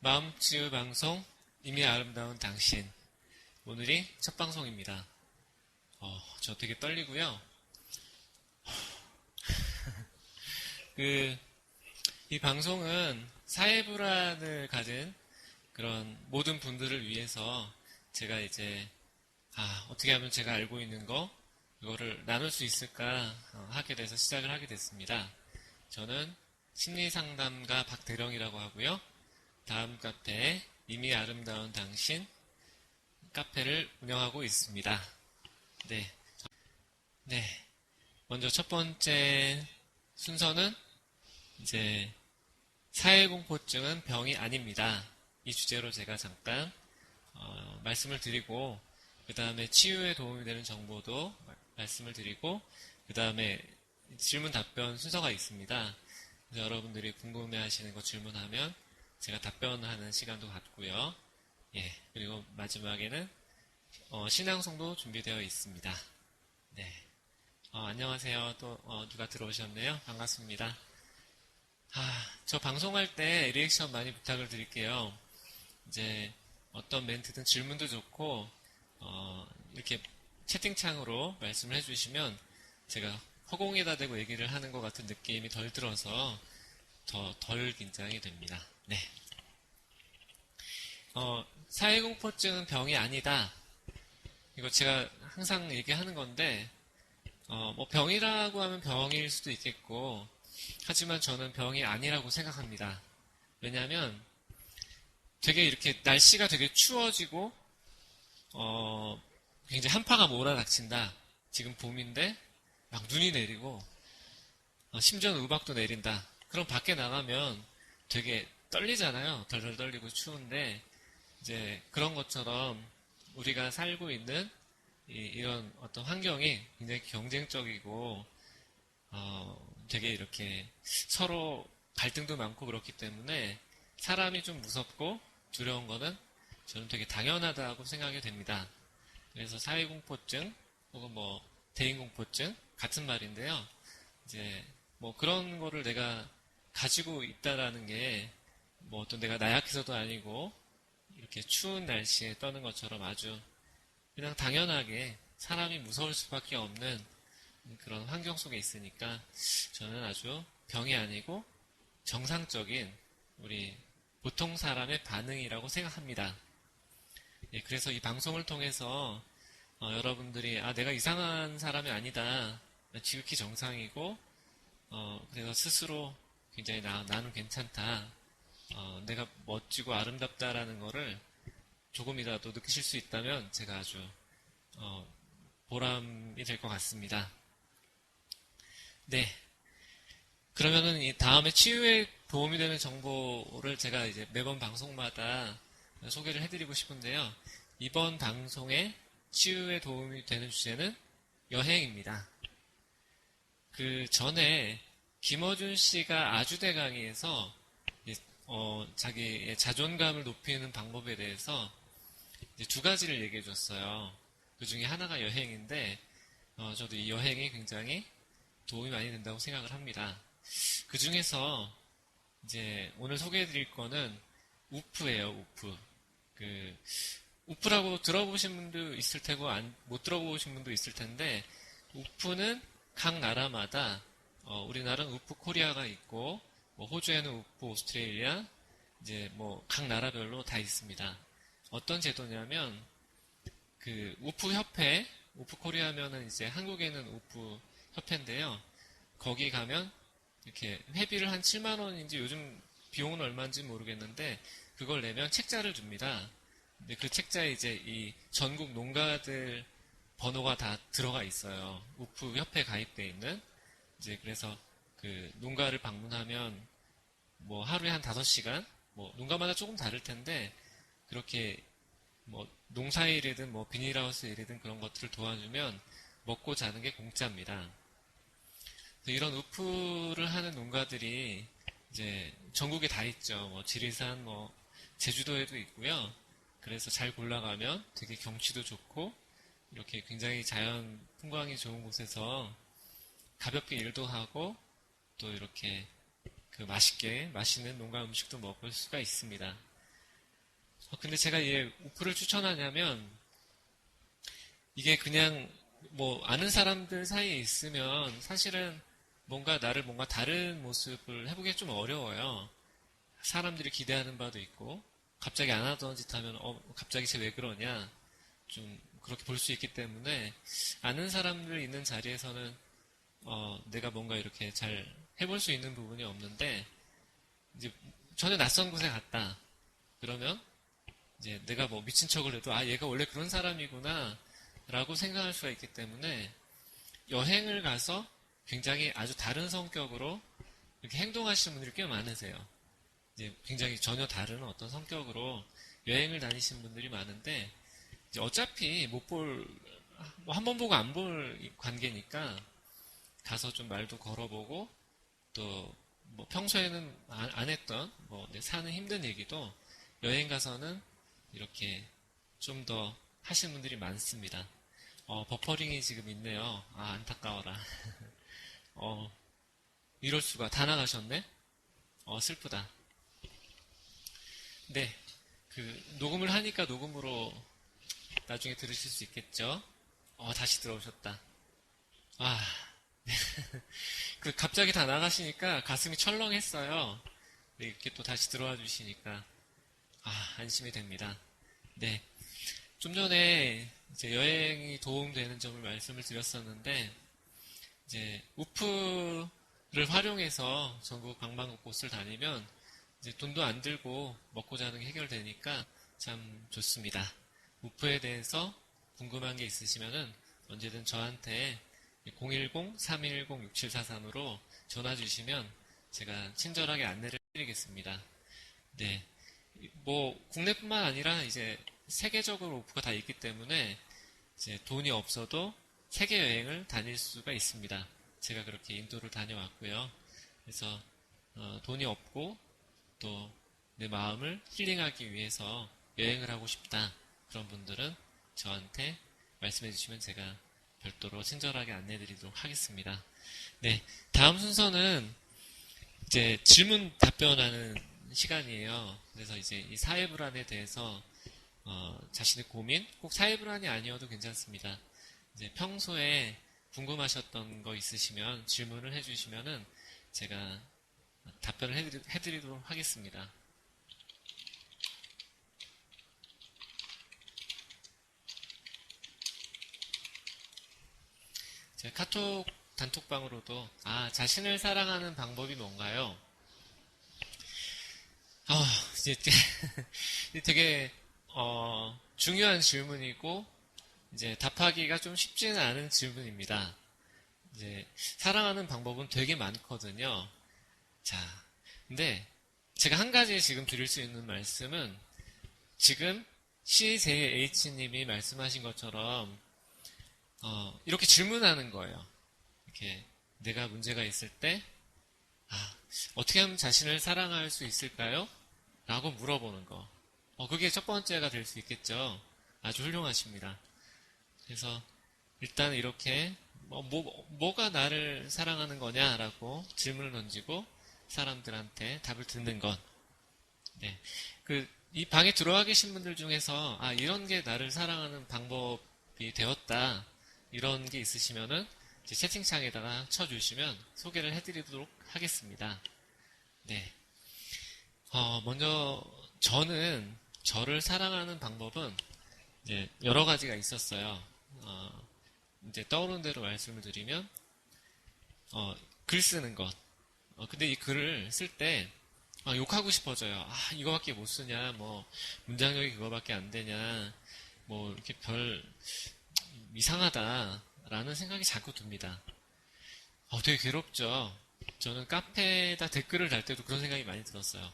마음치유 방송 이미 아름다운 당신. 오늘이 첫 방송입니다. 저 되게 떨리고요. 이 방송은 사회 불안을 가진 그런 모든 분들을 위해서 제가 이제 어떻게 하면 제가 알고 있는 이거를 나눌 수 있을까 하게 돼서 시작을 하게 됐습니다. 저는 심리상담가 박대령이라고 하고요. 다음 카페 이미 아름다운 당신 카페를 운영하고 있습니다. 네. 네. 먼저 첫 번째 순서는 이제 사회공포증은 병이 아닙니다. 이 주제로 제가 잠깐 말씀을 드리고 그 다음에 치유에 도움이 되는 정보도 말씀을 드리고 그 다음에 질문 답변 순서가 있습니다. 그래서 여러분들이 궁금해하시는 거 질문하면 제가 답변하는 시간도 갖고요. 예, 그리고 마지막에는 신앙송도 준비되어 있습니다. 네. 안녕하세요. 또 누가 들어오셨네요. 반갑습니다. 저 방송할 때 리액션 많이 부탁을 드릴게요. 이제 어떤 멘트든 질문도 좋고 이렇게 채팅창으로 말씀을 해주시면 제가 허공에다 대고 얘기를 하는 것 같은 느낌이 덜 들어서 더 덜 긴장이 됩니다. 네. 사회공포증은 병이 아니다. 이거 제가 항상 얘기하는 건데 뭐 병이라고 하면 병일 수도 있겠고 하지만 저는 병이 아니라고 생각합니다. 왜냐하면 되게 이렇게 날씨가 되게 추워지고 굉장히 한파가 몰아닥친다. 지금 봄인데 막 눈이 내리고 심지어는 우박도 내린다. 그럼 밖에 나가면 되게 떨리잖아요. 덜덜 떨리고 추운데 이제 그런 것처럼 우리가 살고 있는 이런 어떤 환경이 굉장히 경쟁적이고 되게 이렇게 서로 갈등도 많고 그렇기 때문에 사람이 좀 무섭고 두려운 거는 저는 되게 당연하다고 생각이 됩니다. 그래서 사회공포증 혹은 뭐 대인공포증 같은 말인데요. 이제 뭐 그런 거를 내가 가지고 있다라는 게 뭐 어떤 내가 나약해서도 아니고 이렇게 추운 날씨에 떠는 것처럼 아주 그냥 당연하게 사람이 무서울 수밖에 없는 그런 환경 속에 있으니까 저는 아주 병이 아니고 정상적인 우리 보통 사람의 반응이라고 생각합니다. 예, 그래서 이 방송을 통해서 여러분들이 내가 이상한 사람이 아니다. 지극히 정상이고 그래서 스스로 굉장히 나는 괜찮다. 내가 멋지고 아름답다라는 거를 조금이라도 느끼실 수 있다면 제가 아주 보람이 될 것 같습니다. 네. 그러면은 이 다음에 치유에 도움이 되는 정보를 제가 이제 매번 방송마다 소개를 해드리고 싶은데요. 이번 방송에 치유에 도움이 되는 주제는 여행입니다. 그 전에 김어준 씨가 아주대 강의에서 자기의 자존감을 높이는 방법에 대해서 이제 두 가지를 얘기해 줬어요. 그 중에 하나가 여행인데 저도 이 여행이 굉장히 도움이 많이 된다고 생각을 합니다. 그 중에서 이제 오늘 소개해 드릴 거는 우프예요, 우프. 우프라고 들어보신 분도 있을 테고, 못 들어보신 분도 있을 텐데, 우프는 각 나라마다, 우리나라는 우프 코리아가 있고, 뭐 호주에는 우프 오스트레일리아, 이제 뭐 각 나라별로 다 있습니다. 어떤 제도냐면, 우프 협회, 우프 코리아면은 이제 한국에는 우프 협회인데요. 거기 가면 이렇게 회비를 한 7만 원인지 요즘 비용은 얼마인지 모르겠는데 그걸 내면 책자를 줍니다. 근데 그 책자에 이제 이 전국 농가들 번호가 다 들어가 있어요. 우프 협회 가입돼 있는. 이제 그래서 그 농가를 방문하면 뭐 하루에 한 5시간, 뭐 농가마다 조금 다를 텐데 그렇게 뭐 농사일이든 뭐 비닐하우스 일이든 그런 것들을 도와주면 먹고 자는 게 공짜입니다. 이런 우프를 하는 농가들이 이제 전국에 다 있죠. 뭐 지리산, 뭐 제주도에도 있고요. 그래서 잘 골라가면 되게 경치도 좋고 이렇게 굉장히 자연 풍광이 좋은 곳에서 가볍게 일도 하고 또 이렇게 맛있게 맛있는 농가 음식도 먹을 수가 있습니다. 근데 제가 이 우프를 추천하냐면, 이게 그냥 뭐 아는 사람들 사이에 있으면 사실은 뭔가 다른 모습을 해보기 좀 어려워요. 사람들이 기대하는 바도 있고, 갑자기 안 하던 짓 하면, 갑자기 쟤 왜 그러냐? 좀 그렇게 볼 수 있기 때문에, 아는 사람들 있는 자리에서는, 내가 뭔가 이렇게 잘 해볼 수 있는 부분이 없는데, 이제 전혀 낯선 곳에 갔다. 그러면, 이제 내가 뭐 미친 척을 해도, 얘가 원래 그런 사람이구나, 라고 생각할 수가 있기 때문에, 여행을 가서 굉장히 아주 다른 성격으로 이렇게 행동하시는 분들이 꽤 많으세요. 이제 굉장히 전혀 다른 어떤 성격으로 여행을 다니시는 분들이 많은데, 이제 어차피 못 볼, 뭐 한 번 보고 안 볼 관계니까 가서 좀 말도 걸어보고, 또 뭐 평소에는 안 했던 뭐 사는 힘든 얘기도 여행 가서는 이렇게 좀 더 하시는 분들이 많습니다. 버퍼링이 지금 있네요. 안타까워라. 어, 이럴 수가. 다 나가셨네? 슬프다. 네. 녹음을 하니까 녹음으로 나중에 들으실 수 있겠죠? 다시 들어오셨다. 아, 갑자기 다 나가시니까 가슴이 철렁했어요. 네, 이렇게 또 다시 들어와 주시니까, 안심이 됩니다. 네. 좀 전에 이제 여행이 도움되는 점을 말씀을 드렸었는데, 이제 우프를 활용해서 전국 방방곳곳을 다니면 이제 돈도 안 들고 먹고 자는 게 해결되니까 참 좋습니다. 우프에 대해서 궁금한 게 있으시면은 언제든 저한테 010-3110-6743으로 전화 주시면 제가 친절하게 안내를 해드리겠습니다. 네. 뭐 국내뿐만 아니라 이제 세계적으로 우프가 다 있기 때문에 이제 돈이 없어도 세계 여행을 다닐 수가 있습니다. 제가 그렇게 인도를 다녀왔고요. 그래서 돈이 없고 또 내 마음을 힐링하기 위해서 여행을 하고 싶다. 그런 분들은 저한테 말씀해 주시면 제가 별도로 친절하게 안내해 드리도록 하겠습니다. 네. 다음 순서는 이제 질문 답변하는 시간이에요. 그래서 이제 이 사회불안에 대해서 자신의 고민, 꼭 사회불안이 아니어도 괜찮습니다. 이제 평소에 궁금하셨던 거 있으시면 질문을 해주시면은 제가 답변을 해드리도록 하겠습니다. 제가 카톡 단톡방으로도 자신을 사랑하는 방법이 뭔가요? 이제 되게 중요한 질문이고 이제 답하기가 좀 쉽지는 않은 질문입니다. 이제 사랑하는 방법은 되게 많거든요. 자, 근데 제가 한 가지 지금 드릴 수 있는 말씀은 지금 CJH님이 말씀하신 것처럼 이렇게 질문하는 거예요. 이렇게 내가 문제가 있을 때 어떻게 하면 자신을 사랑할 수 있을까요? 라고 물어보는 거. 그게 첫 번째가 될 수 있겠죠. 아주 훌륭하십니다. 그래서 일단 이렇게 뭐가 나를 사랑하는 거냐라고 질문을 던지고 사람들한테 답을 듣는 것. 네. 이 방에 들어와 계신 분들 중에서 이런 게 나를 사랑하는 방법이 되었다. 이런 게 있으시면은 이제 채팅창에다가 쳐주시면 소개를 해드리도록 하겠습니다. 네. 먼저 저는 저를 사랑하는 방법은 이제 여러 가지가 있었어요. 이제 떠오르는 대로 말씀을 드리면 글 쓰는 것. 근데 이 글을 쓸 때 욕하고 싶어져요. 이거밖에 못 쓰냐, 뭐 문장력이 그거밖에 안 되냐, 뭐 이렇게 이상하다라는 생각이 자꾸 듭니다. 되게 괴롭죠. 저는 카페에다 댓글을 달 때도 그런 생각이 많이 들었어요.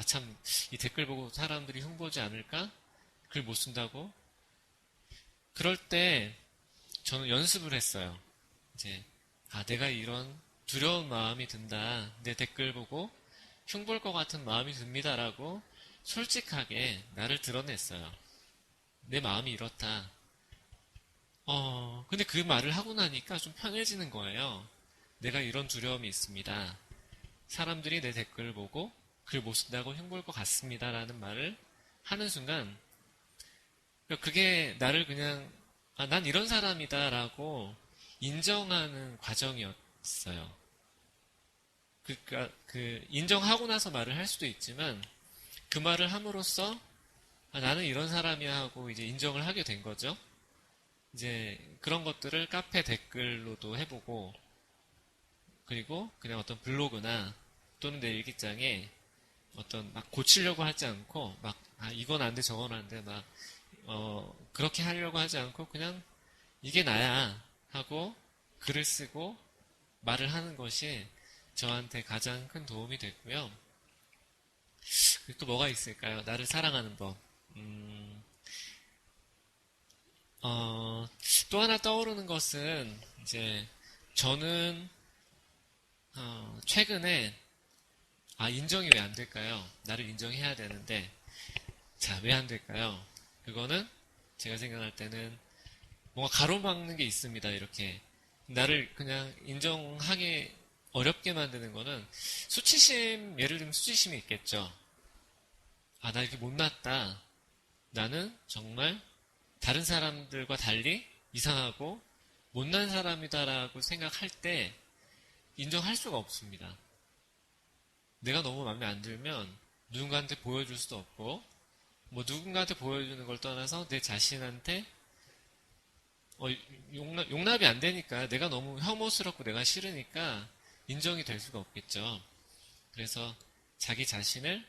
참, 이 댓글 보고 사람들이 흉보지 않을까? 글 못 쓴다고? 그럴 때 저는 연습을 했어요. 이제 내가 이런 두려운 마음이 든다. 내 댓글 보고 흉볼 것 같은 마음이 듭니다라고 솔직하게 나를 드러냈어요. 내 마음이 이렇다. 근데 그 말을 하고 나니까 좀 편해지는 거예요. 내가 이런 두려움이 있습니다. 사람들이 내 댓글을 보고 글 못 쓴다고 흉볼 것 같습니다라는 말을 하는 순간, 그게 나를 그냥, 아, 난 이런 사람이다라고 인정하는 과정이었어요. 인정하고 나서 말을 할 수도 있지만, 그 말을 함으로써, 아, 나는 이런 사람이야 하고 이제 인정을 하게 된 거죠. 이제 그런 것들을 카페 댓글로도 해보고, 그리고 그냥 어떤 블로그나 또는 내 일기장에 어떤 막 고치려고 하지 않고, 막, 아, 이건 안 돼, 저건 안 돼, 막, 그렇게 하려고 하지 않고, 그냥 이게 나야 하고 글을 쓰고 말을 하는 것이 저한테 가장 큰 도움이 됐고요. 그리고 또 뭐가 있을까요? 나를 사랑하는 법. 음, 또 하나 떠오르는 것은 이제 저는 최근에 아, 인정이 왜 안 될까요? 나를 인정해야 되는데 자, 왜 안 될까요? 그거는 제가 생각할 때는 뭔가 가로막는 게 있습니다. 이렇게 나를 그냥 인정하기 어렵게 만드는 거는 수치심, 예를 들면 수치심이 있겠죠. 아, 나 이렇게 못났다. 나는 정말 다른 사람들과 달리 이상하고 못난 사람이다라고 생각할 때 인정할 수가 없습니다. 내가 너무 마음에 안 들면 누군가한테 보여줄 수도 없고, 뭐 누군가한테 보여주는 걸 떠나서 내 자신한테 용납이 안 되니까 내가 너무 혐오스럽고 내가 싫으니까 인정이 될 수가 없겠죠. 그래서 자기 자신을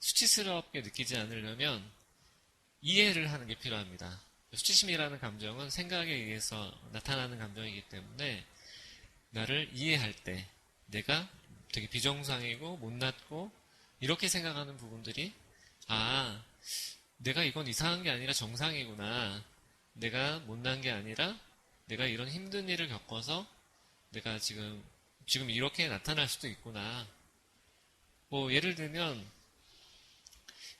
수치스럽게 느끼지 않으려면 이해를 하는 게 필요합니다. 수치심이라는 감정은 생각에 의해서 나타나는 감정이기 때문에 나를 이해할 때 내가 되게 비정상이고 못났고 이렇게 생각하는 부분들이 아, 내가 이건 이상한 게 아니라 정상이구나. 내가 못난 게 아니라 내가 이런 힘든 일을 겪어서 내가 지금 이렇게 나타날 수도 있구나. 뭐 예를 들면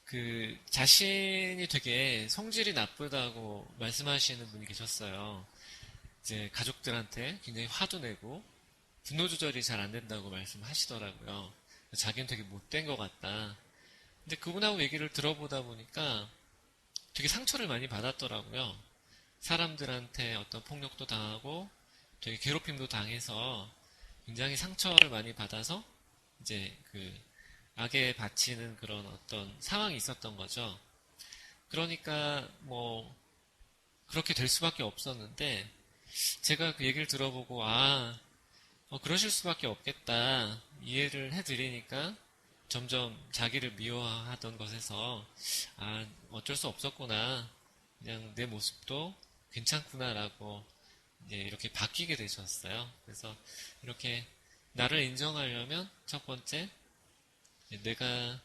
그 자신이 되게 성질이 나쁘다고 말씀하시는 분이 계셨어요. 이제 가족들한테 굉장히 화도 내고 분노 조절이 잘 안 된다고 말씀하시더라고요. 자기는 되게 못된 것 같다. 근데 그분하고 얘기를 들어보다 보니까 되게 상처를 많이 받았더라고요. 사람들한테 어떤 폭력도 당하고 되게 괴롭힘도 당해서 굉장히 상처를 많이 받아서 이제 그 악에 바치는 그런 어떤 상황이 있었던 거죠. 그러니까 뭐 그렇게 될 수밖에 없었는데 제가 그 얘기를 들어보고 그러실 수밖에 없겠다 이해를 해드리니까 점점 자기를 미워하던 것에서 어쩔 수 없었구나 그냥 내 모습도 괜찮구나라고 이제 이렇게 바뀌게 되셨어요. 그래서 이렇게 나를 인정하려면 첫 번째 내가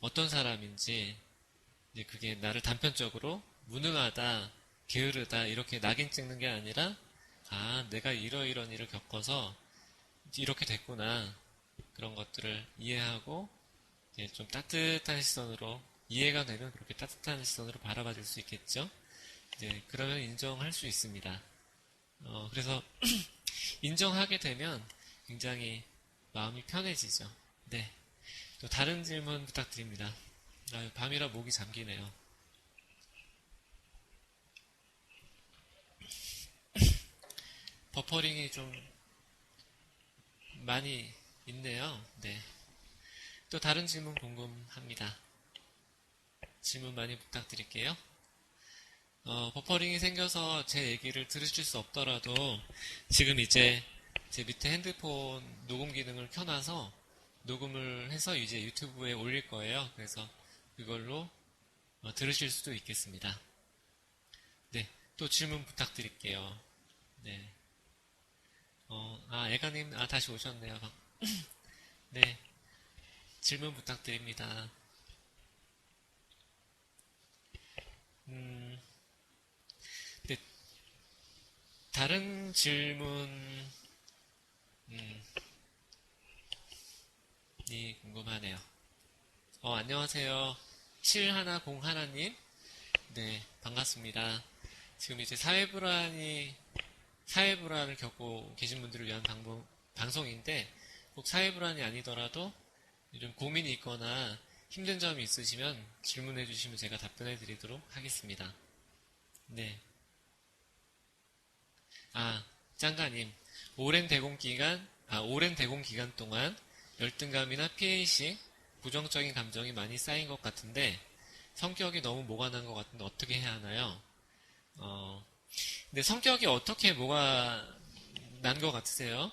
어떤 사람인지 이제 그게 나를 단편적으로 무능하다, 게으르다 이렇게 낙인 찍는 게 아니라 내가 이러이런 일을 겪어서 이렇게 됐구나 그런 것들을 이해하고 이제 좀 따뜻한 시선으로 이해가 되면 그렇게 따뜻한 시선으로 바라봐 줄 수 있겠죠. 이제 그러면 인정할 수 있습니다. 그래서 인정하게 되면 굉장히 마음이 편해지죠. 네. 또 다른 질문 부탁드립니다. 밤이라 목이 잠기네요. 버퍼링이 좀 많이 있네요. 네. 또 다른 질문 궁금합니다. 질문 많이 부탁드릴게요. 버퍼링이 생겨서 제 얘기를 들으실 수 없더라도 지금 이제 제 밑에 핸드폰 녹음 기능을 켜놔서 녹음을 해서 이제 유튜브에 올릴 거예요. 그래서 그걸로 들으실 수도 있겠습니다. 네, 또 질문 부탁드릴게요. 네. 애가님, 다시 오셨네요. 네, 질문 부탁드립니다. 네, 다른 질문이 궁금하네요. 안녕하세요. 7101님. 네, 반갑습니다. 지금 이제 사회불안을 겪고 계신 분들을 위한 방송인데, 꼭 사회불안이 아니더라도 요즘 고민이 있거나 힘든 점이 있으시면 질문해 주시면 제가 답변해 드리도록 하겠습니다. 네. 짱가님. 오랜 대공 기간 동안 열등감이나 피해의식, 부정적인 감정이 많이 쌓인 것 같은데, 성격이 너무 모가 난 것 같은데 어떻게 해야 하나요? 근데 성격이 어떻게 모가 난 것 같으세요?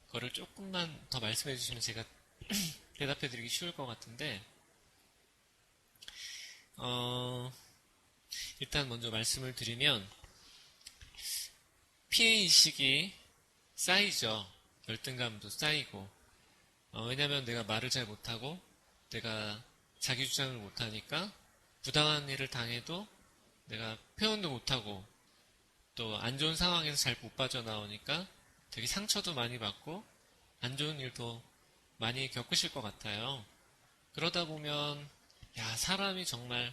그거를 조금만 더 말씀해 주시면 제가 대답해 드리기 쉬울 것 같은데, 일단 먼저 말씀을 드리면, 피해의식이 쌓이죠. 열등감도 쌓이고. 왜냐면 내가 말을 잘 못하고, 내가 자기 주장을 못하니까, 부당한 일을 당해도 내가 표현도 못하고, 또 안 좋은 상황에서 잘 못 빠져나오니까 되게 상처도 많이 받고, 안 좋은 일도 많이 겪으실 것 같아요. 그러다 보면, 야, 사람이 정말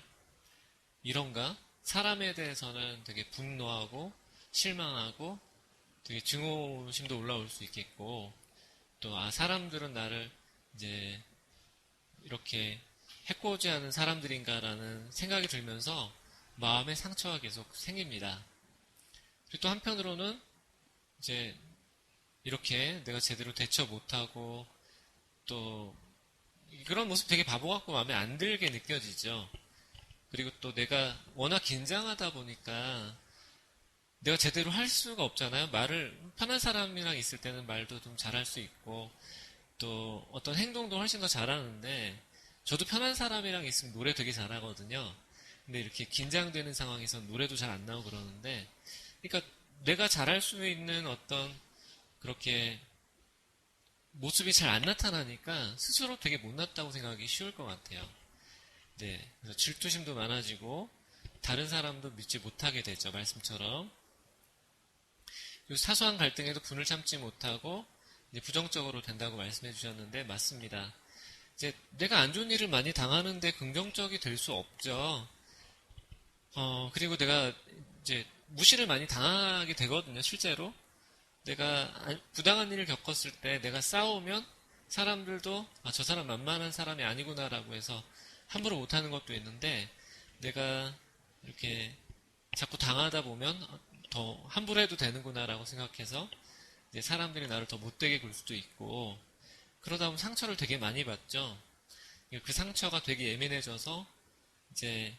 이런가? 사람에 대해서는 되게 분노하고, 실망하고, 되게 증오심도 올라올 수 있겠고, 또, 사람들은 나를 이제 이렇게 해코지 하는 사람들인가라는 생각이 들면서 마음의 상처가 계속 생깁니다. 그리고 또 한편으로는 이제 이렇게 내가 제대로 대처 못하고 또 그런 모습 되게 바보 같고 마음에 안 들게 느껴지죠. 그리고 또 내가 워낙 긴장하다 보니까 내가 제대로 할 수가 없잖아요. 말을 편한 사람이랑 있을 때는 말도 좀 잘할 수 있고 또 어떤 행동도 훨씬 더 잘하는데 저도 편한 사람이랑 있으면 노래 되게 잘하거든요. 근데 이렇게 긴장되는 상황에서 노래도 잘 안 나오고 그러는데 그러니까 내가 잘할 수 있는 어떤 그렇게 모습이 잘 안 나타나니까 스스로 되게 못났다고 생각하기 쉬울 것 같아요. 네, 그래서 질투심도 많아지고 다른 사람도 믿지 못하게 되죠. 말씀처럼. 그리고 사소한 갈등에도 분을 참지 못하고 이제 부정적으로 된다고 말씀해 주셨는데 맞습니다. 이제 내가 안 좋은 일을 많이 당하는데 긍정적이 될 수 없죠. 그리고 내가 이제 무시를 많이 당하게 되거든요. 실제로. 내가 부당한 일을 겪었을 때 내가 싸우면 사람들도 저 사람 만만한 사람이 아니구나라고 해서 함부로 못하는 것도 있는데 내가 이렇게 자꾸 당하다 보면 더 함부로 해도 되는구나라고 생각해서 이제 사람들이 나를 더 못되게 굴 수도 있고 그러다 보면 상처를 되게 많이 받죠. 그 상처가 되게 예민해져서 이제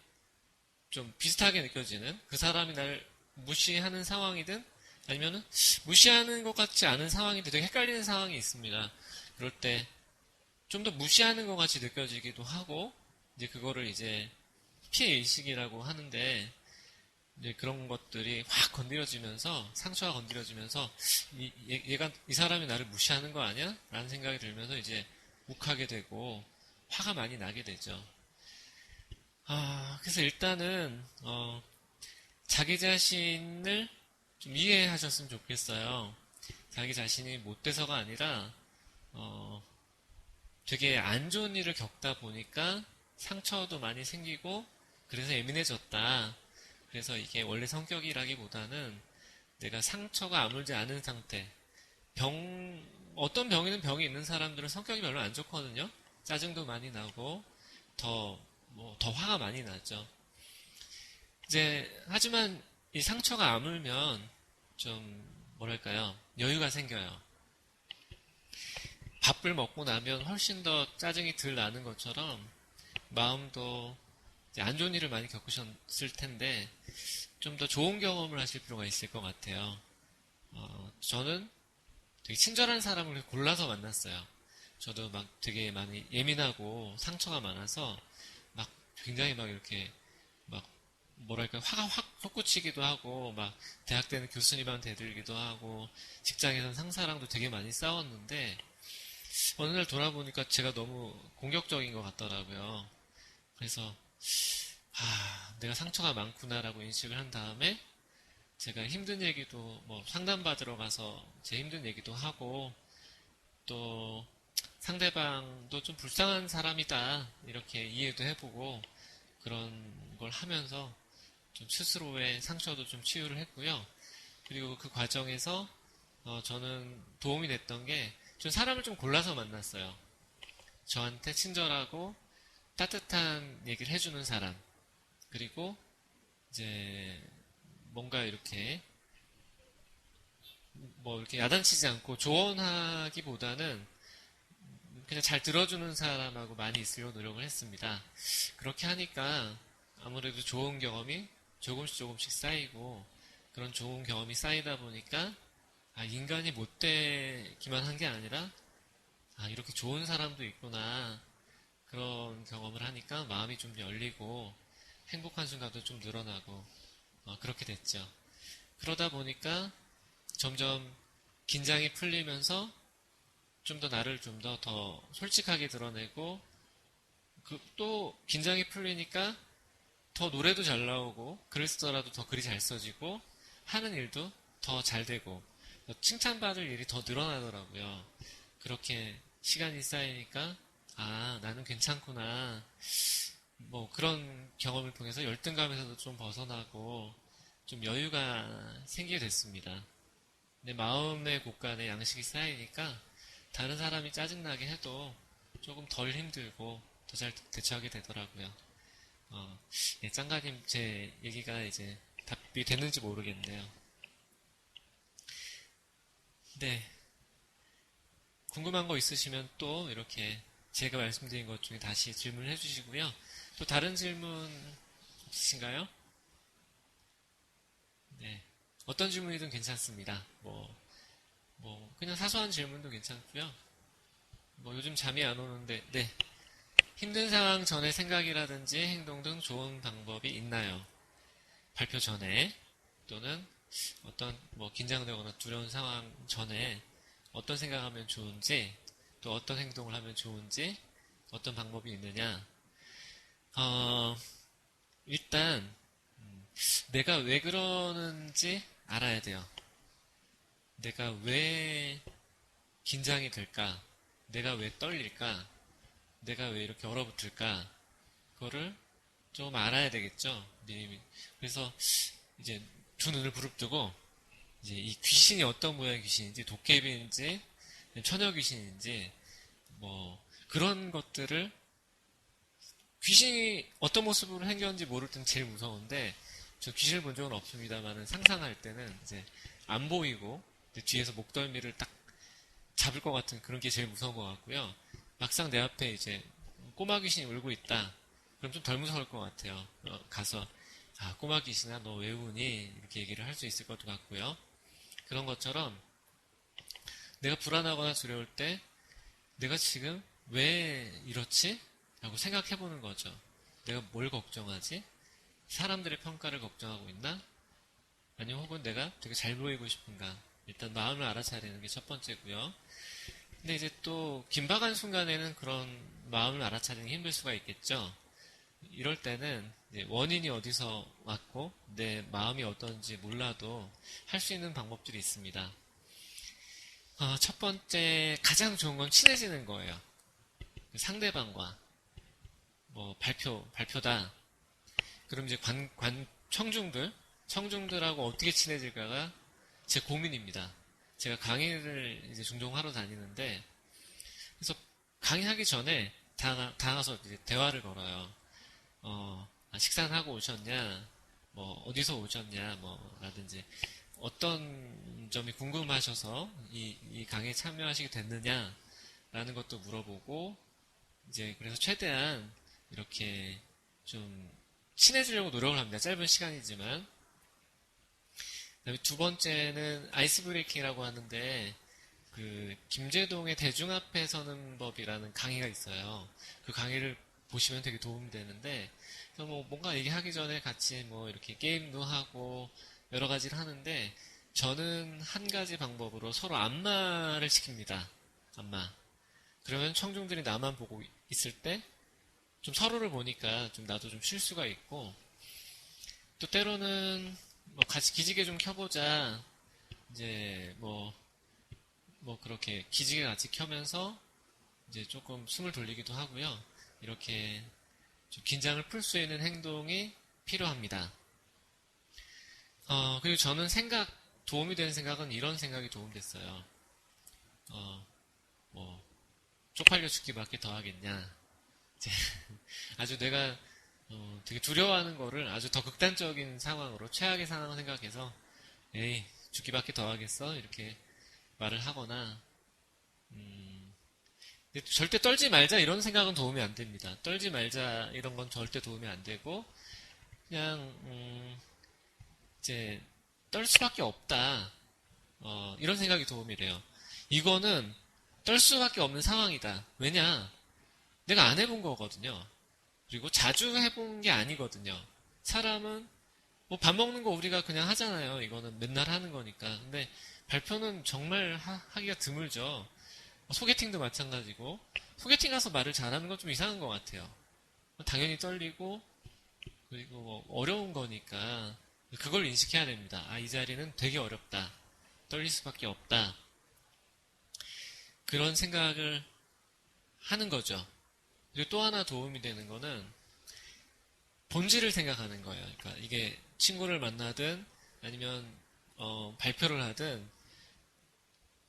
좀 비슷하게 느껴지는 그 사람이 날 무시하는 상황이든 아니면은 무시하는 것 같지 않은 상황인데 되게 헷갈리는 상황이 있습니다. 그럴 때 좀 더 무시하는 것 같이 느껴지기도 하고 이제 그거를 이제 피해 의식이라고 하는데 이제 그런 것들이 확 건드려지면서 상처가 건드려지면서 얘가 이 사람이 나를 무시하는 거 아니야? 라는 생각이 들면서 이제 욱하게 되고 화가 많이 나게 되죠. 그래서 일단은 자기 자신을 좀 이해하셨으면 좋겠어요. 자기 자신이 못돼서가 아니라 되게 안 좋은 일을 겪다 보니까 상처도 많이 생기고 그래서 예민해졌다. 그래서 이게 원래 성격이라기보다는 내가 상처가 아물지 않은 상태. 어떤 병이든 병이 있는 사람들은 성격이 별로 안 좋거든요. 짜증도 많이 나고 더 화가 많이 나죠. 이제 하지만 이 상처가 아물면 좀 뭐랄까요? 여유가 생겨요. 밥을 먹고 나면 훨씬 더 짜증이 덜 나는 것처럼 마음도 이제 안 좋은 일을 많이 겪으셨을 텐데 좀 더 좋은 경험을 하실 필요가 있을 것 같아요. 저는 되게 친절한 사람을 골라서 만났어요. 저도 막 되게 많이 예민하고 상처가 많아서 막 굉장히 막 이렇게 막 뭐랄까 화가 확 솟구치기도 하고 막 대학 때는 교수님한테 대들기도 하고 직장에서는 상사랑도 되게 많이 싸웠는데 어느 날 돌아보니까 제가 너무 공격적인 것 같더라고요. 그래서 내가 상처가 많구나라고 인식을 한 다음에 제가 힘든 얘기도 뭐 상담받으러 가서 제 힘든 얘기도 하고 또 상대방도 좀 불쌍한 사람이다 이렇게 이해도 해보고 그런 걸 하면서 좀 스스로의 상처도 좀 치유를 했고요. 그리고 그 과정에서 저는 도움이 됐던 게 전 사람을 좀 골라서 만났어요. 저한테 친절하고 따뜻한 얘기를 해주는 사람, 그리고 이제 뭔가 이렇게 뭐 이렇게 야단치지 않고 조언하기보다는 그냥 잘 들어주는 사람하고 많이 있으려고 노력을 했습니다. 그렇게 하니까 아무래도 좋은 경험이 조금씩 쌓이고, 그런 좋은 경험이 쌓이다 보니까 인간이 못되기만 한 게 아니라 이렇게 좋은 사람도 있구나, 그런 경험을 하니까 마음이 좀 열리고 행복한 순간도 좀 늘어나고 그렇게 됐죠. 그러다 보니까 점점 긴장이 풀리면서 좀 더 나를 좀 더 솔직하게 드러내고, 또 긴장이 풀리니까 더 노래도 잘 나오고 글을 쓰더라도 더 글이 잘 써지고 하는 일도 더 잘 되고 칭찬받을 일이 더 늘어나더라고요. 그렇게 시간이 쌓이니까 나는 괜찮구나, 뭐 그런 경험을 통해서 열등감에서도 좀 벗어나고 좀 여유가 생기게 됐습니다. 내 마음의 곳간에 양식이 쌓이니까 다른 사람이 짜증나게 해도 조금 덜 힘들고 더 잘 대처하게 되더라고요. 짱가님, 제 얘기가 이제 답이 됐는지 모르겠네요. 네. 궁금한 거 있으시면 또 이렇게 제가 말씀드린 것 중에 다시 질문을 해주시고요. 또 다른 질문 있으신가요? 네. 어떤 질문이든 괜찮습니다. 그냥 사소한 질문도 괜찮고요. 요즘 잠이 안 오는데, 네. 힘든 상황 전의 생각이라든지 행동 등 좋은 방법이 있나요? 발표 전에, 또는 어떤 긴장되거나 두려운 상황 전에 어떤 생각하면 좋은지, 또 어떤 행동을 하면 좋은지, 어떤 방법이 있느냐. 일단 내가 왜 그러는지 알아야 돼요. 내가 왜 긴장이 될까? 내가 왜 떨릴까? 내가 왜 이렇게 얼어붙을까? 그거를 좀 알아야 되겠죠. 미리. 그래서 이제 두 눈을 부릅뜨고 이제 이 귀신이 어떤 모양의 귀신인지, 도깨비인지 처녀 귀신인지 그런 것들을, 귀신이 어떤 모습으로 생겼는지 모를 때는 제일 무서운데, 저 귀신을 본 적은 없습니다만은 상상할 때는 이제 안 보이고 뒤에서 목덜미를 딱 잡을 것 같은 그런 게 제일 무서운 것 같고요. 막상 내 앞에 이제 꼬마 귀신이 울고 있다. 그럼 좀 덜 무서울 것 같아요. 가서 꼬마 귀신아 너 왜 우니? 이렇게 얘기를 할 수 있을 것 같고요. 그런 것처럼 내가 불안하거나 두려울 때 내가 지금 왜 이렇지? 라고 생각해 보는 거죠. 내가 뭘 걱정하지? 사람들의 평가를 걱정하고 있나? 아니면 혹은 내가 되게 잘 보이고 싶은가? 일단 마음을 알아차리는 게 첫 번째고요. 근데 이제 또 긴박한 순간에는 그런 마음을 알아차리는 게 힘들 수가 있겠죠. 이럴 때는 원인이 어디서 왔고 내 마음이 어떤지 몰라도 할 수 있는 방법들이 있습니다. 첫 번째 가장 좋은 건 친해지는 거예요. 상대방과 발표다. 그럼 이제 청중들하고 어떻게 친해질까가 제 고민입니다. 제가 강의를 이제 종종 하러 다니는데, 그래서 강의하기 전에 다가서 이제 대화를 걸어요. 식사는 하고 오셨냐? 어디서 오셨냐? 라든지, 어떤 점이 궁금하셔서 이 강의에 참여하시게 됐느냐? 라는 것도 물어보고, 이제 그래서 최대한 이렇게 좀 친해지려고 노력을 합니다. 짧은 시간이지만. 그다음에 두 번째는 아이스 브레이킹이라고 하는데, 김제동의 대중 앞에 서는 법이라는 강의가 있어요. 그 강의를 보시면 되게 도움이 되는데, 그래서 뭔가 얘기하기 전에 같이 이렇게 게임도 하고 여러 가지를 하는데, 저는 한 가지 방법으로 서로 안마를 시킵니다. 안마. 그러면 청중들이 나만 보고 있을 때 좀 서로를 보니까 좀 나도 좀 쉴 수가 있고, 또 때로는 같이 기지개 좀 켜보자. 이제 그렇게 기지개 같이 켜면서 이제 조금 숨을 돌리기도 하고요. 이렇게 좀 긴장을 풀 수 있는 행동이 필요합니다. 그리고 저는 도움이 되는 생각은 이런 생각이 도움됐어요. 쪽팔려 죽기밖에 더 하겠냐. 이제 아주 내가 되게 두려워하는 거를 아주 더 극단적인 상황으로 최악의 상황을 생각해서 에이 죽기밖에 더 하겠어 이렇게 말을 하거나 근데 절대 떨지 말자 이런 생각은 도움이 안 됩니다. 떨지 말자 이런 건 절대 도움이 안 되고 그냥 이제 떨 수밖에 없다 이런 생각이 도움이 돼요. 이거는 떨 수밖에 없는 상황이다. 왜냐? 내가 안 해본 거거든요. 그리고 자주 해본 게 아니거든요. 사람은 뭐 밥 먹는 거 우리가 그냥 하잖아요. 이거는 맨날 하는 거니까. 근데 발표는 정말 하기가 드물죠. 소개팅도 마찬가지고 소개팅 가서 말을 잘하는 건 좀 이상한 것 같아요. 당연히 떨리고 그리고 뭐 어려운 거니까 그걸 인식해야 됩니다. 아, 이 자리는 되게 어렵다. 떨릴 수밖에 없다. 그런 생각을 하는 거죠. 그리고 또 하나 도움이 되는 거는 본질을 생각하는 거예요. 그러니까 이게 친구를 만나든 아니면 발표를 하든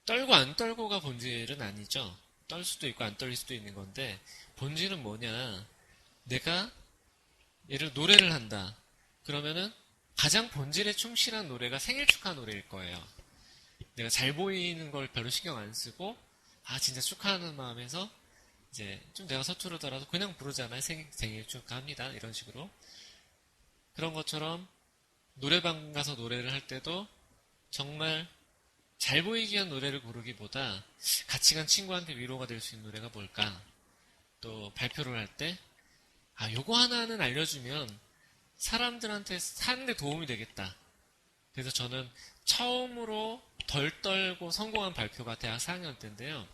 떨고 안 떨고가 본질은 아니죠. 떨 수도 있고 안 떨릴 수도 있는 건데 본질은 뭐냐? 내가 예를 들어 노래를 한다. 그러면은 가장 본질에 충실한 노래가 생일 축하 노래일 거예요. 내가 잘 보이는 걸 별로 신경 안 쓰고 아 진짜 축하하는 마음에서 이제 좀 내가 서투르더라도 그냥 부르잖아요. 생일 축하합니다. 이런 식으로. 그런 것처럼 노래방 가서 노래를 할 때도 정말 잘 보이기 위한 노래를 고르기보다 같이 간 친구한테 위로가 될 수 있는 노래가 뭘까? 또 발표를 할 때, 아, 요거 하나는 알려주면 사람들한테 사는데 도움이 되겠다. 그래서 저는 처음으로 덜 떨고 성공한 발표가 대학 4학년 때인데요.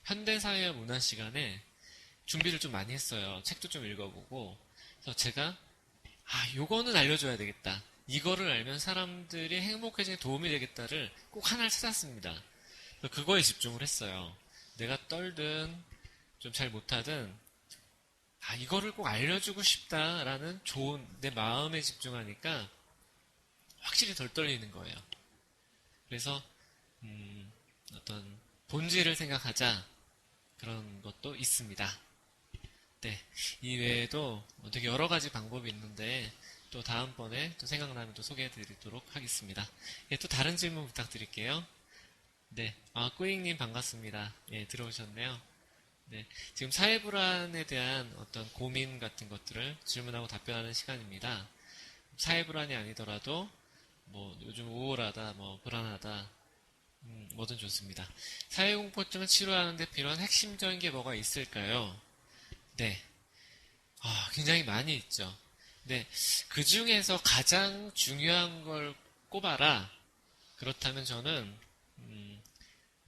현대사회와 문화 시간에 준비를 좀 많이 했어요. 책도 좀 읽어보고. 그래서 제가, 아, 요거는 알려줘야 되겠다. 이거를 알면 사람들이 행복해지는 도움이 되겠다를 꼭 하나를 찾았습니다. 그거에 집중을 했어요. 내가 떨든 좀 잘 못하든 아 이거를 꼭 알려주고 싶다라는 좋은 내 마음에 집중하니까 확실히 덜 떨리는 거예요. 그래서 어떤 본질을 생각하자 그런 것도 있습니다. 네, 이 외에도 되게 여러 가지 방법이 있는데 또 다음번에 또 생각나면 또 소개해드리도록 하겠습니다. 예, 또 다른 질문 부탁드릴게요. 네, 꾸잉님 반갑습니다. 예, 들어오셨네요. 네, 지금 사회불안에 대한 어떤 고민 같은 것들을 질문하고 답변하는 시간입니다. 사회불안이 아니더라도 뭐 요즘 우울하다, 뭐 불안하다, 뭐든 좋습니다. 사회공포증을 치료하는데 필요한 핵심적인 게 뭐가 있을까요? 네, 굉장히 많이 있죠. 네, 그 중에서 가장 중요한 걸 꼽아라. 그렇다면 저는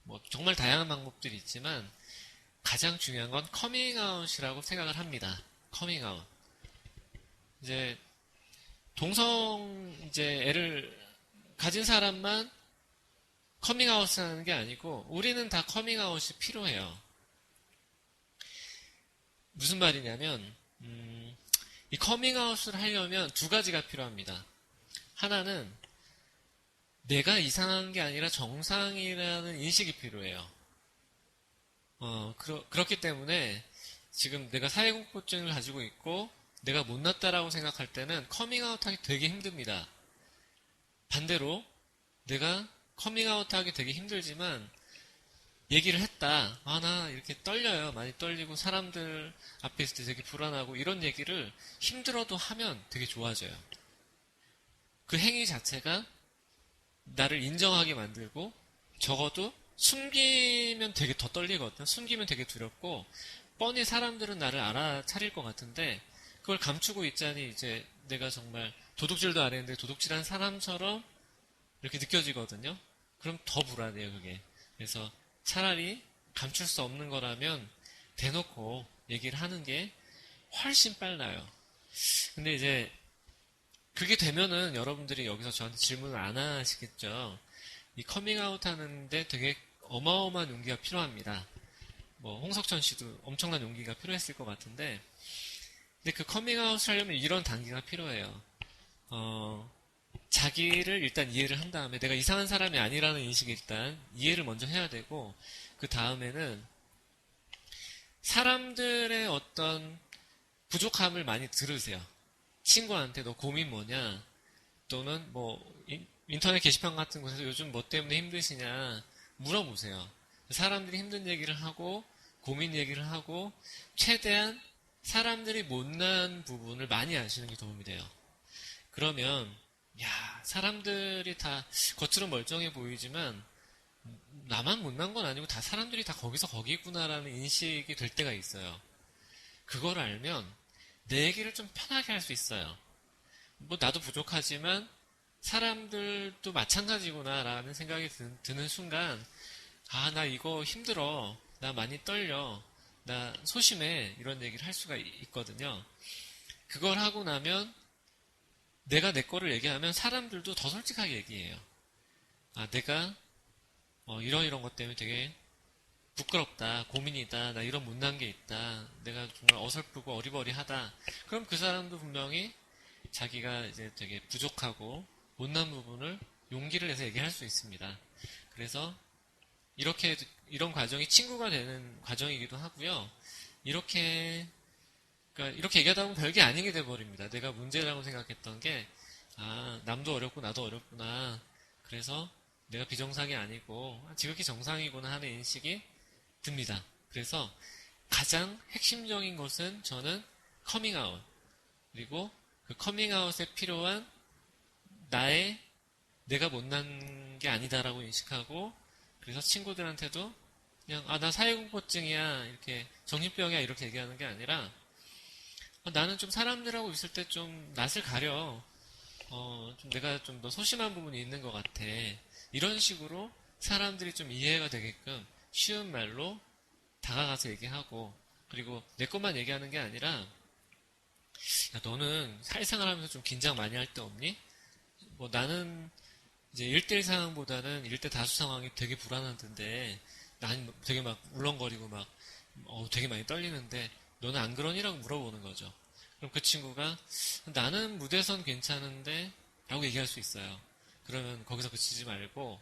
뭐 정말 다양한 방법들이 있지만 가장 중요한 건 커밍아웃이라고 생각을 합니다. 커밍아웃. 이제 동성 이제 애를 가진 사람만 커밍아웃을 하는 게 아니고 우리는 다 커밍아웃이 필요해요. 무슨 말이냐면 이 커밍아웃을 하려면 두 가지가 필요합니다. 하나는 내가 이상한 게 아니라 정상이라는 인식이 필요해요. 그렇기 때문에 지금 내가 사회공포증을 가지고 있고 내가 못났다라고 생각할 때는 커밍아웃 하기 되게 힘듭니다. 반대로 내가 커밍아웃 하기 되게 힘들지만 얘기를 했다. 아, 나 이렇게 떨려요. 많이 떨리고 사람들 앞에 있을 때 되게 불안하고 이런 얘기를 힘들어도 하면 되게 좋아져요. 그 행위 자체가 나를 인정하게 만들고 적어도 숨기면 되게 더 떨리거든. 숨기면 되게 두렵고 뻔히 사람들은 나를 알아차릴 것 같은데 그걸 감추고 있자니 이제 내가 정말 도둑질도 안 했는데 도둑질한 사람처럼 이렇게 느껴지거든요. 그럼 더 불안해요, 그게. 그래서 차라리 감출 수 없는 거라면 대놓고 얘기를 하는 게 훨씬 빨라요. 근데 이제 그게 되면은 여러분들이 여기서 저한테 질문을 안 하시겠죠. 이 커밍아웃 하는데 되게 어마어마한 용기가 필요합니다. 뭐 홍석천 씨도 엄청난 용기가 필요했을 것 같은데 근데 그 커밍아웃을 하려면 이런 단계가 필요해요. 자기를 일단 이해를 한 다음에 내가 이상한 사람이 아니라는 인식을 일단 이해를 먼저 해야 되고 그 다음에는 사람들의 어떤 부족함을 많이 들으세요. 친구한테 너 고민 뭐냐? 또는 뭐 인터넷 게시판 같은 곳에서 요즘 뭐 때문에 힘드시냐 물어보세요. 사람들이 힘든 얘기를 하고 고민 얘기를 하고 최대한 사람들이 못난 부분을 많이 아시는 게 도움이 돼요. 그러면 사람들이 다 겉으로 멀쩡해 보이지만 나만 못난 건 아니고 다 사람들이 다 거기서 거기구나라는 인식이 될 때가 있어요. 그걸 알면 내 얘기를 좀 편하게 할 수 있어요. 뭐 나도 부족하지만 사람들도 마찬가지구나라는 생각이 드는 순간 나 이거 힘들어. 나 많이 떨려. 나 소심해. 이런 얘기를 할 수가 있거든요. 그걸 하고 나면 내가 내 거를 얘기하면 사람들도 더 솔직하게 얘기해요. 내가 이런 것 때문에 되게 부끄럽다, 고민이다, 나 이런 못난 게 있다, 내가 정말 어설프고 어리버리하다. 그럼 그 사람도 분명히 자기가 이제 되게 부족하고 못난 부분을 용기를 내서 얘기할 수 있습니다. 그래서 이런 과정이 친구가 되는 과정이기도 하고요. 그러니까 이렇게 얘기하다 보면 별게 아닌 게 돼버립니다. 내가 문제라고 생각했던 게, 남도 어렵고 나도 어렵구나. 그래서 내가 비정상이 아니고, 지극히 정상이구나 하는 인식이 듭니다. 그래서 가장 핵심적인 것은 저는 커밍아웃. 그리고 그 커밍아웃에 필요한 내가 못난 게 아니다라고 인식하고, 그래서 친구들한테도 그냥, 나 사회공포증이야. 이렇게, 정신병이야. 이렇게 얘기하는 게 아니라, 나는 좀 사람들하고 있을 때 좀 낯을 가려. 좀 내가 좀 더 소심한 부분이 있는 것 같아. 이런 식으로 사람들이 좀 이해가 되게끔 쉬운 말로 다가가서 얘기하고, 그리고 내 것만 얘기하는 게 아니라, 야, 너는 사회생활 하면서 좀 긴장 많이 할 때 없니? 뭐 나는 이제 1대1 상황보다는 1대 다수 상황이 되게 불안하던데, 난 되게 막 울렁거리고 막, 되게 많이 떨리는데, 너는 안 그러니라고 물어보는 거죠. 그럼 그 친구가 나는 무대선 괜찮은데 라고 얘기할 수 있어요. 그러면 거기서 그치지 말고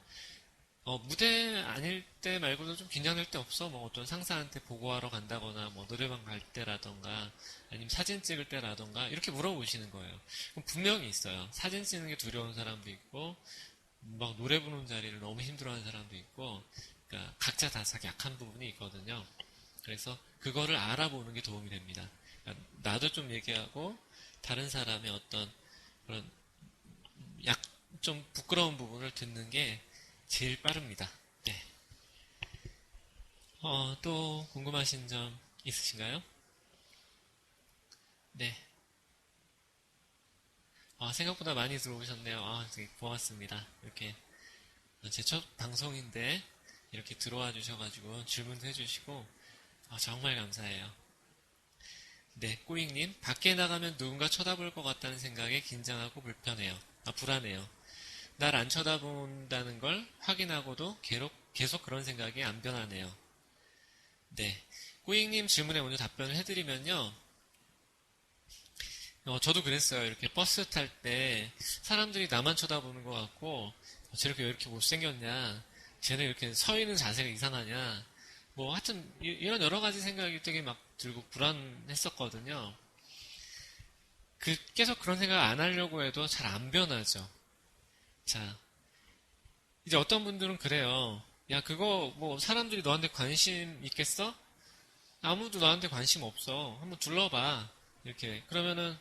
무대 아닐 때 말고도 좀 긴장될 때 없어? 뭐 어떤 상사한테 보고하러 간다거나 뭐 노래방 갈 때라던가 아니면 사진 찍을 때라던가 이렇게 물어보시는 거예요. 그럼 분명히 있어요. 사진 찍는 게 두려운 사람도 있고 막 노래 부르는 자리를 너무 힘들어하는 사람도 있고 그러니까 각자 다 자기 약한 부분이 있거든요. 그래서 그거를 알아보는 게 도움이 됩니다. 그러니까 나도 좀 얘기하고 다른 사람의 어떤 그런 좀 부끄러운 부분을 듣는 게 제일 빠릅니다. 네. 또 궁금하신 점 있으신가요? 네. 생각보다 많이 들어오셨네요. 되게 고맙습니다. 이렇게 제 첫 방송인데 이렇게 들어와 주셔가지고 질문도 해주시고 정말 감사해요. 네, 꾸잉님, 밖에 나가면 누군가 쳐다볼 것 같다는 생각에 긴장하고 불안해요. 날 안 쳐다본다는 걸 확인하고도 계속 그런 생각이 안 변하네요. 네, 꾸잉님 질문에 먼저 답변을 해드리면요. 저도 그랬어요. 이렇게 버스 탈 때 사람들이 나만 쳐다보는 것 같고, 쟤렇게 왜 이렇게 못생겼냐, 쟤는 이렇게 서 있는 자세가 이상하냐, 뭐 하여튼 이런 여러 가지 생각이 되게 막 들고 불안했었거든요. 계속 그런 생각 안 하려고 해도 잘 안 변하죠. 자, 이제 어떤 분들은 그래요. 야, 그거 뭐 사람들이 너한테 관심 있겠어? 아무도 너한테 관심 없어. 한번 둘러봐. 이렇게. 그러면은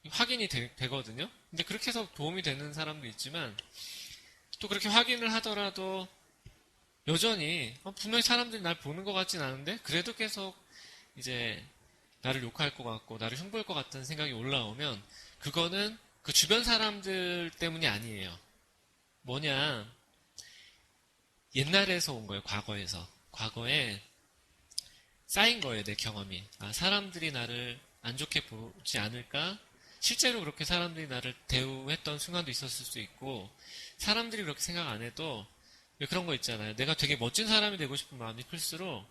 확인이 되거든요. 근데 그렇게 해서 도움이 되는 사람도 있지만 또 그렇게 확인을 하더라도 여전히 분명히 사람들이 날 보는 것 같진 않은데 그래도 계속 이제 나를 욕할 것 같고 나를 흉볼 것 같다는 생각이 올라오면 그거는 그 주변 사람들 때문이 아니에요. 뭐냐, 옛날에서 온 거예요. 과거에 쌓인 거예요. 내 경험이. 사람들이 나를 안 좋게 보지 않을까? 실제로 그렇게 사람들이 나를 대우했던 순간도 있었을 수 있고 사람들이 그렇게 생각 안 해도 왜 그런 거 있잖아요. 내가 되게 멋진 사람이 되고 싶은 마음이 클수록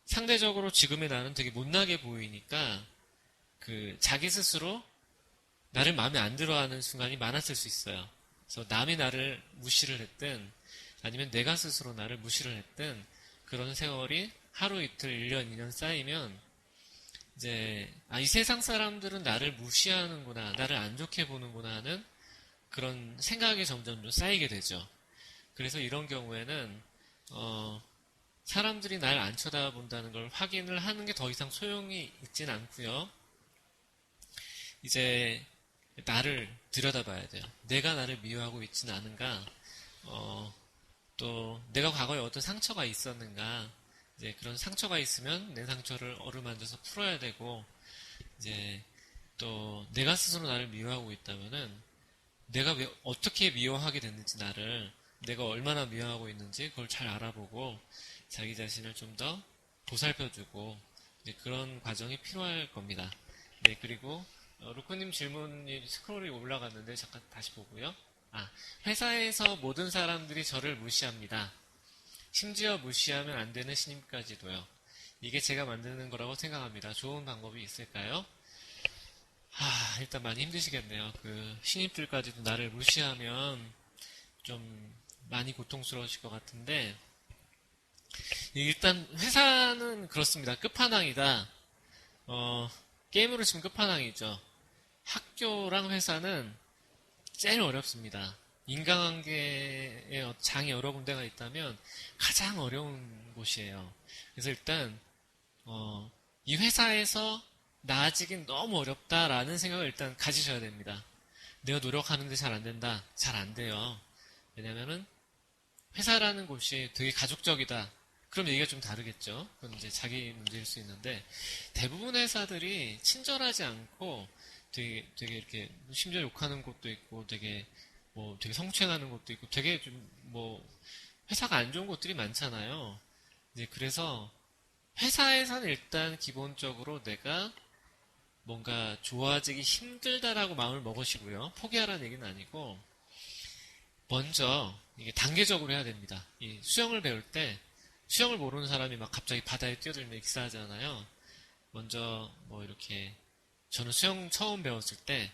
상대적으로 지금의 나는 되게 못나게 보이니까 자기 스스로 나를 마음에 안 들어하는 순간이 많았을 수 있어요. 그래서 남이 나를 무시를 했든 아니면 내가 스스로 나를 무시를 했든 그런 세월이 하루 이틀 1년 2년 쌓이면 이제 이 세상 사람들은 나를 무시하는구나, 나를 안 좋게 보는구나 하는 그런 생각이 점점 좀 쌓이게 되죠. 그래서 이런 경우에는 사람들이 날 안 쳐다본다는 걸 확인을 하는 게 더 이상 소용이 있진 않고요. 이제 나를 들여다봐야 돼요. 내가 나를 미워하고 있지는 않은가, 또 내가 과거에 어떤 상처가 있었는가, 이제 그런 상처가 있으면 내 상처를 어루만져서 풀어야 되고, 이제 또 내가 스스로 나를 미워하고 있다면은 내가 왜 어떻게 미워하게 됐는지, 나를 내가 얼마나 미워하고 있는지 그걸 잘 알아보고 자기 자신을 좀 더 보살펴주고, 그런 과정이 필요할 겁니다. 네, 그리고 루코님 질문이 스크롤이 올라갔는데 잠깐 다시 보고요. 회사에서 모든 사람들이 저를 무시합니다. 심지어 무시하면 안 되는 신임까지도요. 이게 제가 만드는 거라고 생각합니다. 좋은 방법이 있을까요? 일단 많이 힘드시겠네요. 그 신입들까지도 나를 무시하면 좀 많이 고통스러우실 것 같은데, 일단 회사는 그렇습니다. 끝판왕이다. 게임으로 치면 끝판왕이죠. 학교랑 회사는 제일 어렵습니다. 인간관계에 장이 여러 군데가 있다면 가장 어려운 곳이에요. 그래서 일단 이 회사에서 나아지긴 너무 어렵다라는 생각을 일단 가지셔야 됩니다. 내가 노력하는데 잘 안 된다. 잘 안 돼요. 왜냐면은 회사라는 곳이 되게 가족적이다. 그럼 얘기가 좀 다르겠죠. 그건 이제 자기 문제일 수 있는데, 대부분 회사들이 친절하지 않고 되게 이렇게 심지어 욕하는 곳도 있고, 되게 성추행하는 곳도 있고, 되게 회사가 안 좋은 곳들이 많잖아요. 이제 그래서 회사에서는 일단 기본적으로 내가 뭔가 좋아지기 힘들다라고 마음을 먹으시고요. 포기하라는 얘기는 아니고, 먼저 이게 단계적으로 해야 됩니다. 이 수영을 배울 때 수영을 모르는 사람이 막 갑자기 바다에 뛰어들면 익사하잖아요. 먼저 이렇게, 저는 수영 처음 배웠을 때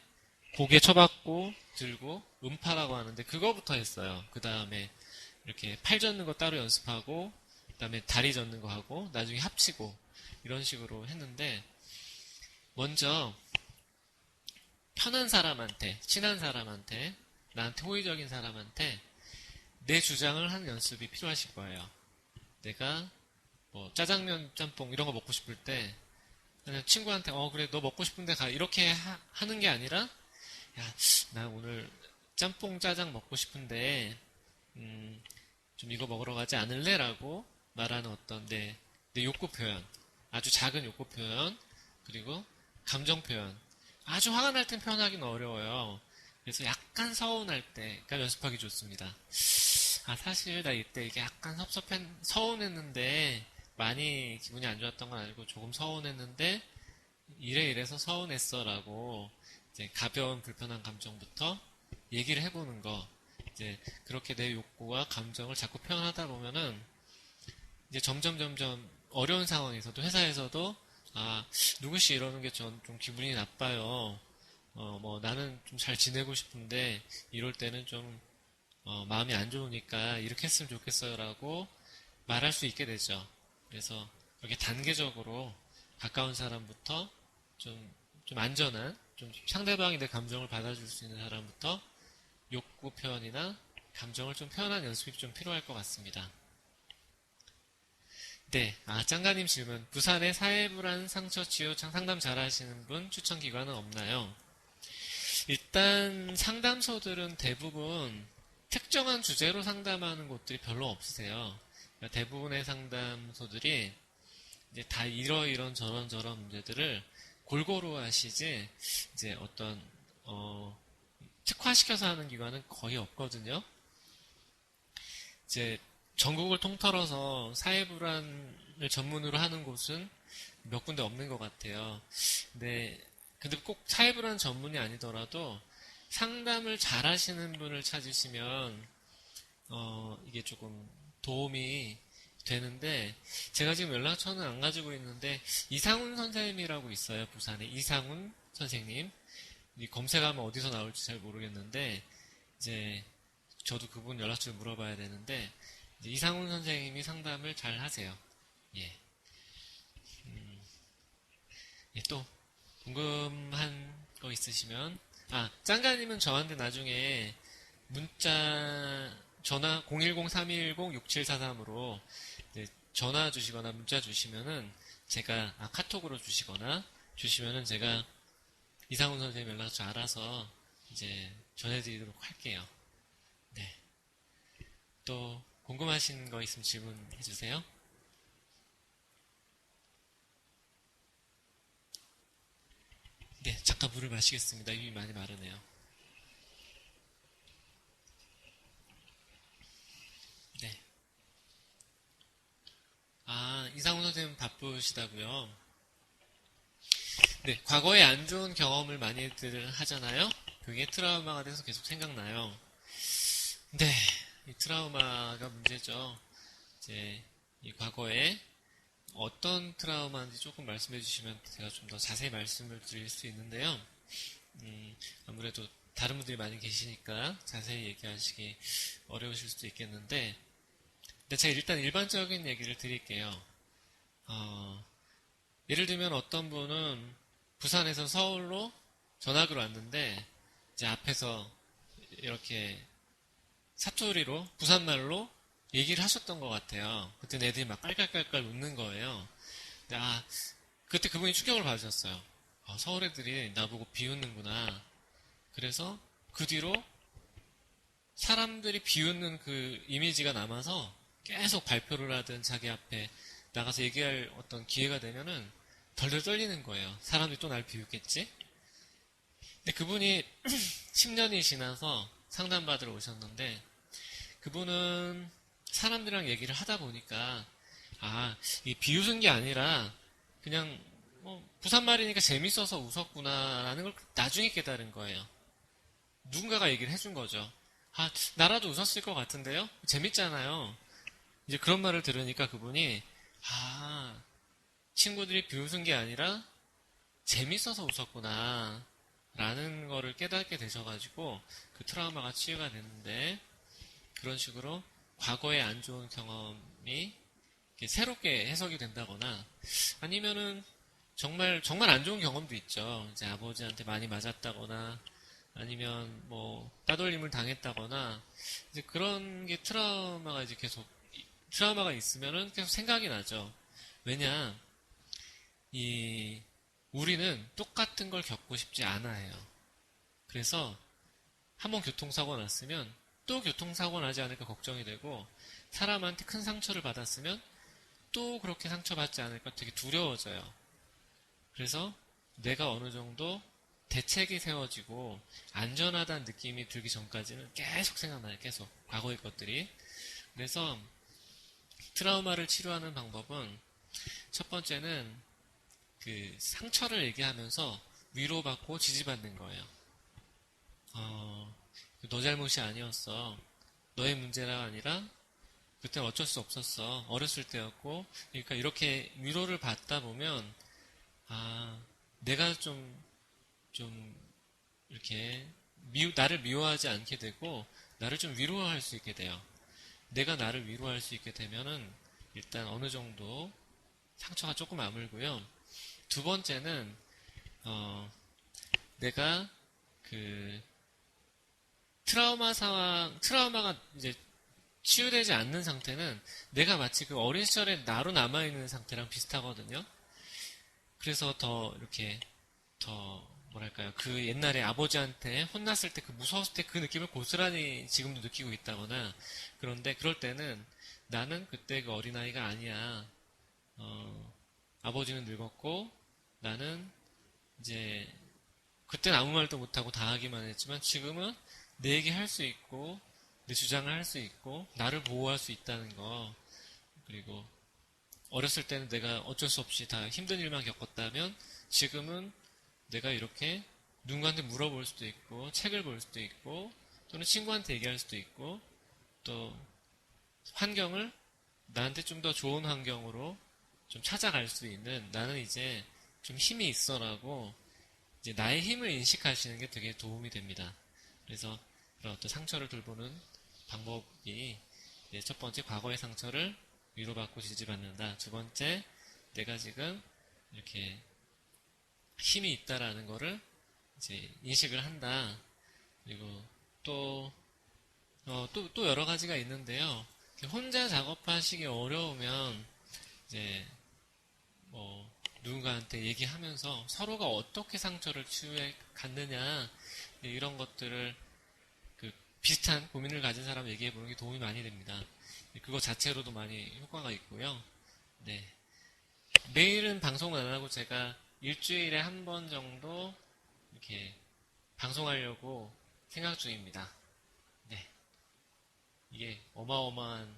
고개 쳐박고 들고 음파라고 하는데 그거부터 했어요. 그 다음에 이렇게 팔 젓는 거 따로 연습하고, 그 다음에 다리 젓는 거 하고, 나중에 합치고, 이런 식으로 했는데, 먼저 편한 사람한테, 친한 사람한테, 나한테 호의적인 사람한테 내 주장을 하는 연습이 필요하실 거예요. 내가 짜장면, 짬뽕 이런 거 먹고 싶을 때 그냥 친구한테 그래 너 먹고 싶은데 가, 이렇게 하는 게 아니라, 야, 나 오늘 짬뽕 짜장 먹고 싶은데 좀 이거 먹으러 가지 않을래? 라고 말하는 어떤 내 욕구 표현, 아주 작은 욕구 표현, 그리고 감정 표현. 아주 화가 날 땐 표현하기는 어려워요. 그래서 약간 서운할 때가 연습하기 좋습니다. 사실 나 이때 이게 약간 서운했는데, 많이 기분이 안 좋았던 건 아니고 조금 서운했는데 이래서 서운했어 라고 이제 가벼운 불편한 감정부터 얘기를 해보는 거. 이제 그렇게 내 욕구와 감정을 자꾸 표현하다 보면은 이제 점점 어려운 상황에서도, 회사에서도 누구씨 이러는 게 전 좀 기분이 나빠요. 나는 좀 잘 지내고 싶은데 이럴 때는 좀 마음이 안 좋으니까 이렇게 했으면 좋겠어요 라고 말할 수 있게 되죠. 그래서 이렇게 단계적으로 가까운 사람부터 좀 안전한, 좀 상대방이 내 감정을 받아줄 수 있는 사람부터 욕구 표현이나 감정을 좀 표현하는 연습이 좀 필요할 것 같습니다. 네, 짱가님 질문. 부산에 사회불안 상처 치유 상담 잘하시는 분 추천 기관은 없나요? 일단 상담소들은 대부분 특정한 주제로 상담하는 곳들이 별로 없으세요. 그러니까 대부분의 상담소들이 이제 다 이런 저런 문제들을 골고루 하시지, 이제 어떤 특화시켜서 하는 기관은 거의 없거든요. 이제 전국을 통틀어서 사회불안을 전문으로 하는 곳은 몇 군데 없는 것 같아요. 근데 꼭 사회불안 전문이 아니더라도 상담을 잘 하시는 분을 찾으시면 이게 조금 도움이 되는데, 제가 지금 연락처는 안 가지고 있는데 이상훈 선생님이라고 있어요. 부산에 이상훈 선생님. 검색하면 어디서 나올지 잘 모르겠는데, 이제 저도 그분 연락처를 물어봐야 되는데, 이제 이상훈 선생님이 상담을 잘 하세요. 예. 예, 또 궁금한 거 있으시면 짱가님은 저한테 나중에 문자 전화 010-3210-6743으로 전화 주시거나 문자 주시면은 제가 카톡으로 주시면은 제가 이상훈 선생님 연락처 알아서 이제 전해드리도록 할게요. 네. 또 궁금하신 거 있으면 질문해 주세요. 네, 잠깐 물을 마시겠습니다. 입이 많이 마르네요. 네. 이상훈 선생님 바쁘시다고요? 네, 과거에 안 좋은 경험을 많이들 하잖아요? 그게 트라우마가 돼서 계속 생각나요. 네, 이 트라우마가 문제죠. 이제 이 과거에 어떤 트라우마인지 조금 말씀해 주시면 제가 좀 더 자세히 말씀을 드릴 수 있는데요. 아무래도 다른 분들이 많이 계시니까 자세히 얘기하시기 어려우실 수도 있겠는데, 근데 제가 일단 일반적인 얘기를 드릴게요. 예를 들면 어떤 분은 부산에서 서울로 전학을 왔는데, 이제 앞에서 이렇게 사투리로, 부산말로 얘기를 하셨던 것 같아요. 그때 애들이 막 깔깔깔깔 웃는 거예요. 근데 그때 그분이 충격을 받으셨어요. 서울 애들이 나보고 비웃는구나. 그래서 그 뒤로 사람들이 비웃는 그 이미지가 남아서 계속 발표를 하든 자기 앞에 나가서 얘기할 어떤 기회가 되면은 덜덜 떨리는 거예요. 사람들이 또 날 비웃겠지? 근데 그분이 10년이 지나서 상담받으러 오셨는데 그분은 사람들이랑 얘기를 하다 보니까 이 비웃은 게 아니라 그냥 부산말이니까 재밌어서 웃었구나라는 걸 나중에 깨달은 거예요. 누군가가 얘기를 해준 거죠. 나라도 웃었을 것 같은데요? 재밌잖아요. 이제 그런 말을 들으니까 그분이 친구들이 비웃은 게 아니라 재밌어서 웃었구나 라는 거를 깨닫게 되셔가지고 그 트라우마가 치유가 됐는데 그런 식으로 과거의 안 좋은 경험이 새롭게 해석이 된다거나 아니면은 정말 정말 안 좋은 경험도 있죠. 이제 아버지한테 많이 맞았다거나 아니면 뭐 따돌림을 당했다거나 이제 그런 게 트라우마가 이제 계속 트라우마가 있으면은 계속 생각이 나죠. 왜냐 이 우리는 똑같은 걸 겪고 싶지 않아요. 그래서 한번 교통사고 났으면 또 교통사고 나지 않을까 걱정이 되고 사람한테 큰 상처를 받았으면 또 그렇게 상처받지 않을까 되게 두려워져요. 그래서 내가 어느 정도 대책이 세워지고 안전하다는 느낌이 들기 전까지는 계속 생각나요. 계속 과거의 것들이. 그래서 트라우마를 치료하는 방법은 첫 번째는 그 상처를 얘기하면서 위로받고 지지받는 거예요. 너 잘못이 아니었어. 너의 문제가 아니라 그때 어쩔 수 없었어. 어렸을 때였고. 그러니까 이렇게 위로를 받다 보면 내가 좀 이렇게 나를 미워하지 않게 되고 나를 좀 위로할 수 있게 돼요. 내가 나를 위로할 수 있게 되면은 일단 어느 정도 상처가 조금 아물고요. 두 번째는 내가 그 트라우마가 이제 치유되지 않는 상태는 내가 마치 그 어린 시절의 나로 남아있는 상태랑 비슷하거든요. 그래서 더 이렇게 더 뭐랄까요 그 옛날에 아버지한테 혼났을 때 그 무서웠을 때 그 느낌을 고스란히 지금도 느끼고 있다거나 그런데 그럴 때는 나는 그때 그 어린아이가 아니야. 아버지는 늙었고 나는 이제 그때는 아무 말도 못하고 다 하기만 했지만 지금은 내 얘기 할 수 있고 내 주장을 할 수 있고 나를 보호할 수 있다는 거 그리고 어렸을 때는 내가 어쩔 수 없이 다 힘든 일만 겪었다면 지금은 내가 이렇게 누군가한테 물어볼 수도 있고 책을 볼 수도 있고 또는 친구한테 얘기할 수도 있고 또 환경을 나한테 좀 더 좋은 환경으로 좀 찾아갈 수 있는 나는 이제 좀 힘이 있어라고 이제 나의 힘을 인식하시는 게 되게 도움이 됩니다. 그래서 그런 어떤 상처를 돌보는 방법이 첫 번째 과거의 상처를 위로받고 지지받는다. 두 번째 내가 지금 이렇게 힘이 있다라는 거를 이제 인식을 한다. 그리고 또, 또 여러 가지가 있는데요. 혼자 작업하시기 어려우면 이제 뭐 누군가한테 얘기하면서 서로가 어떻게 상처를 치유해 갔느냐 이런 것들을 그 비슷한 고민을 가진 사람 얘기해 보는 게 도움이 많이 됩니다. 그거 자체로도 많이 효과가 있고요. 네. 매일은 방송을 안 하고 제가 일주일에 한 번 정도 이렇게 방송하려고 생각 중입니다. 네. 이게 어마어마한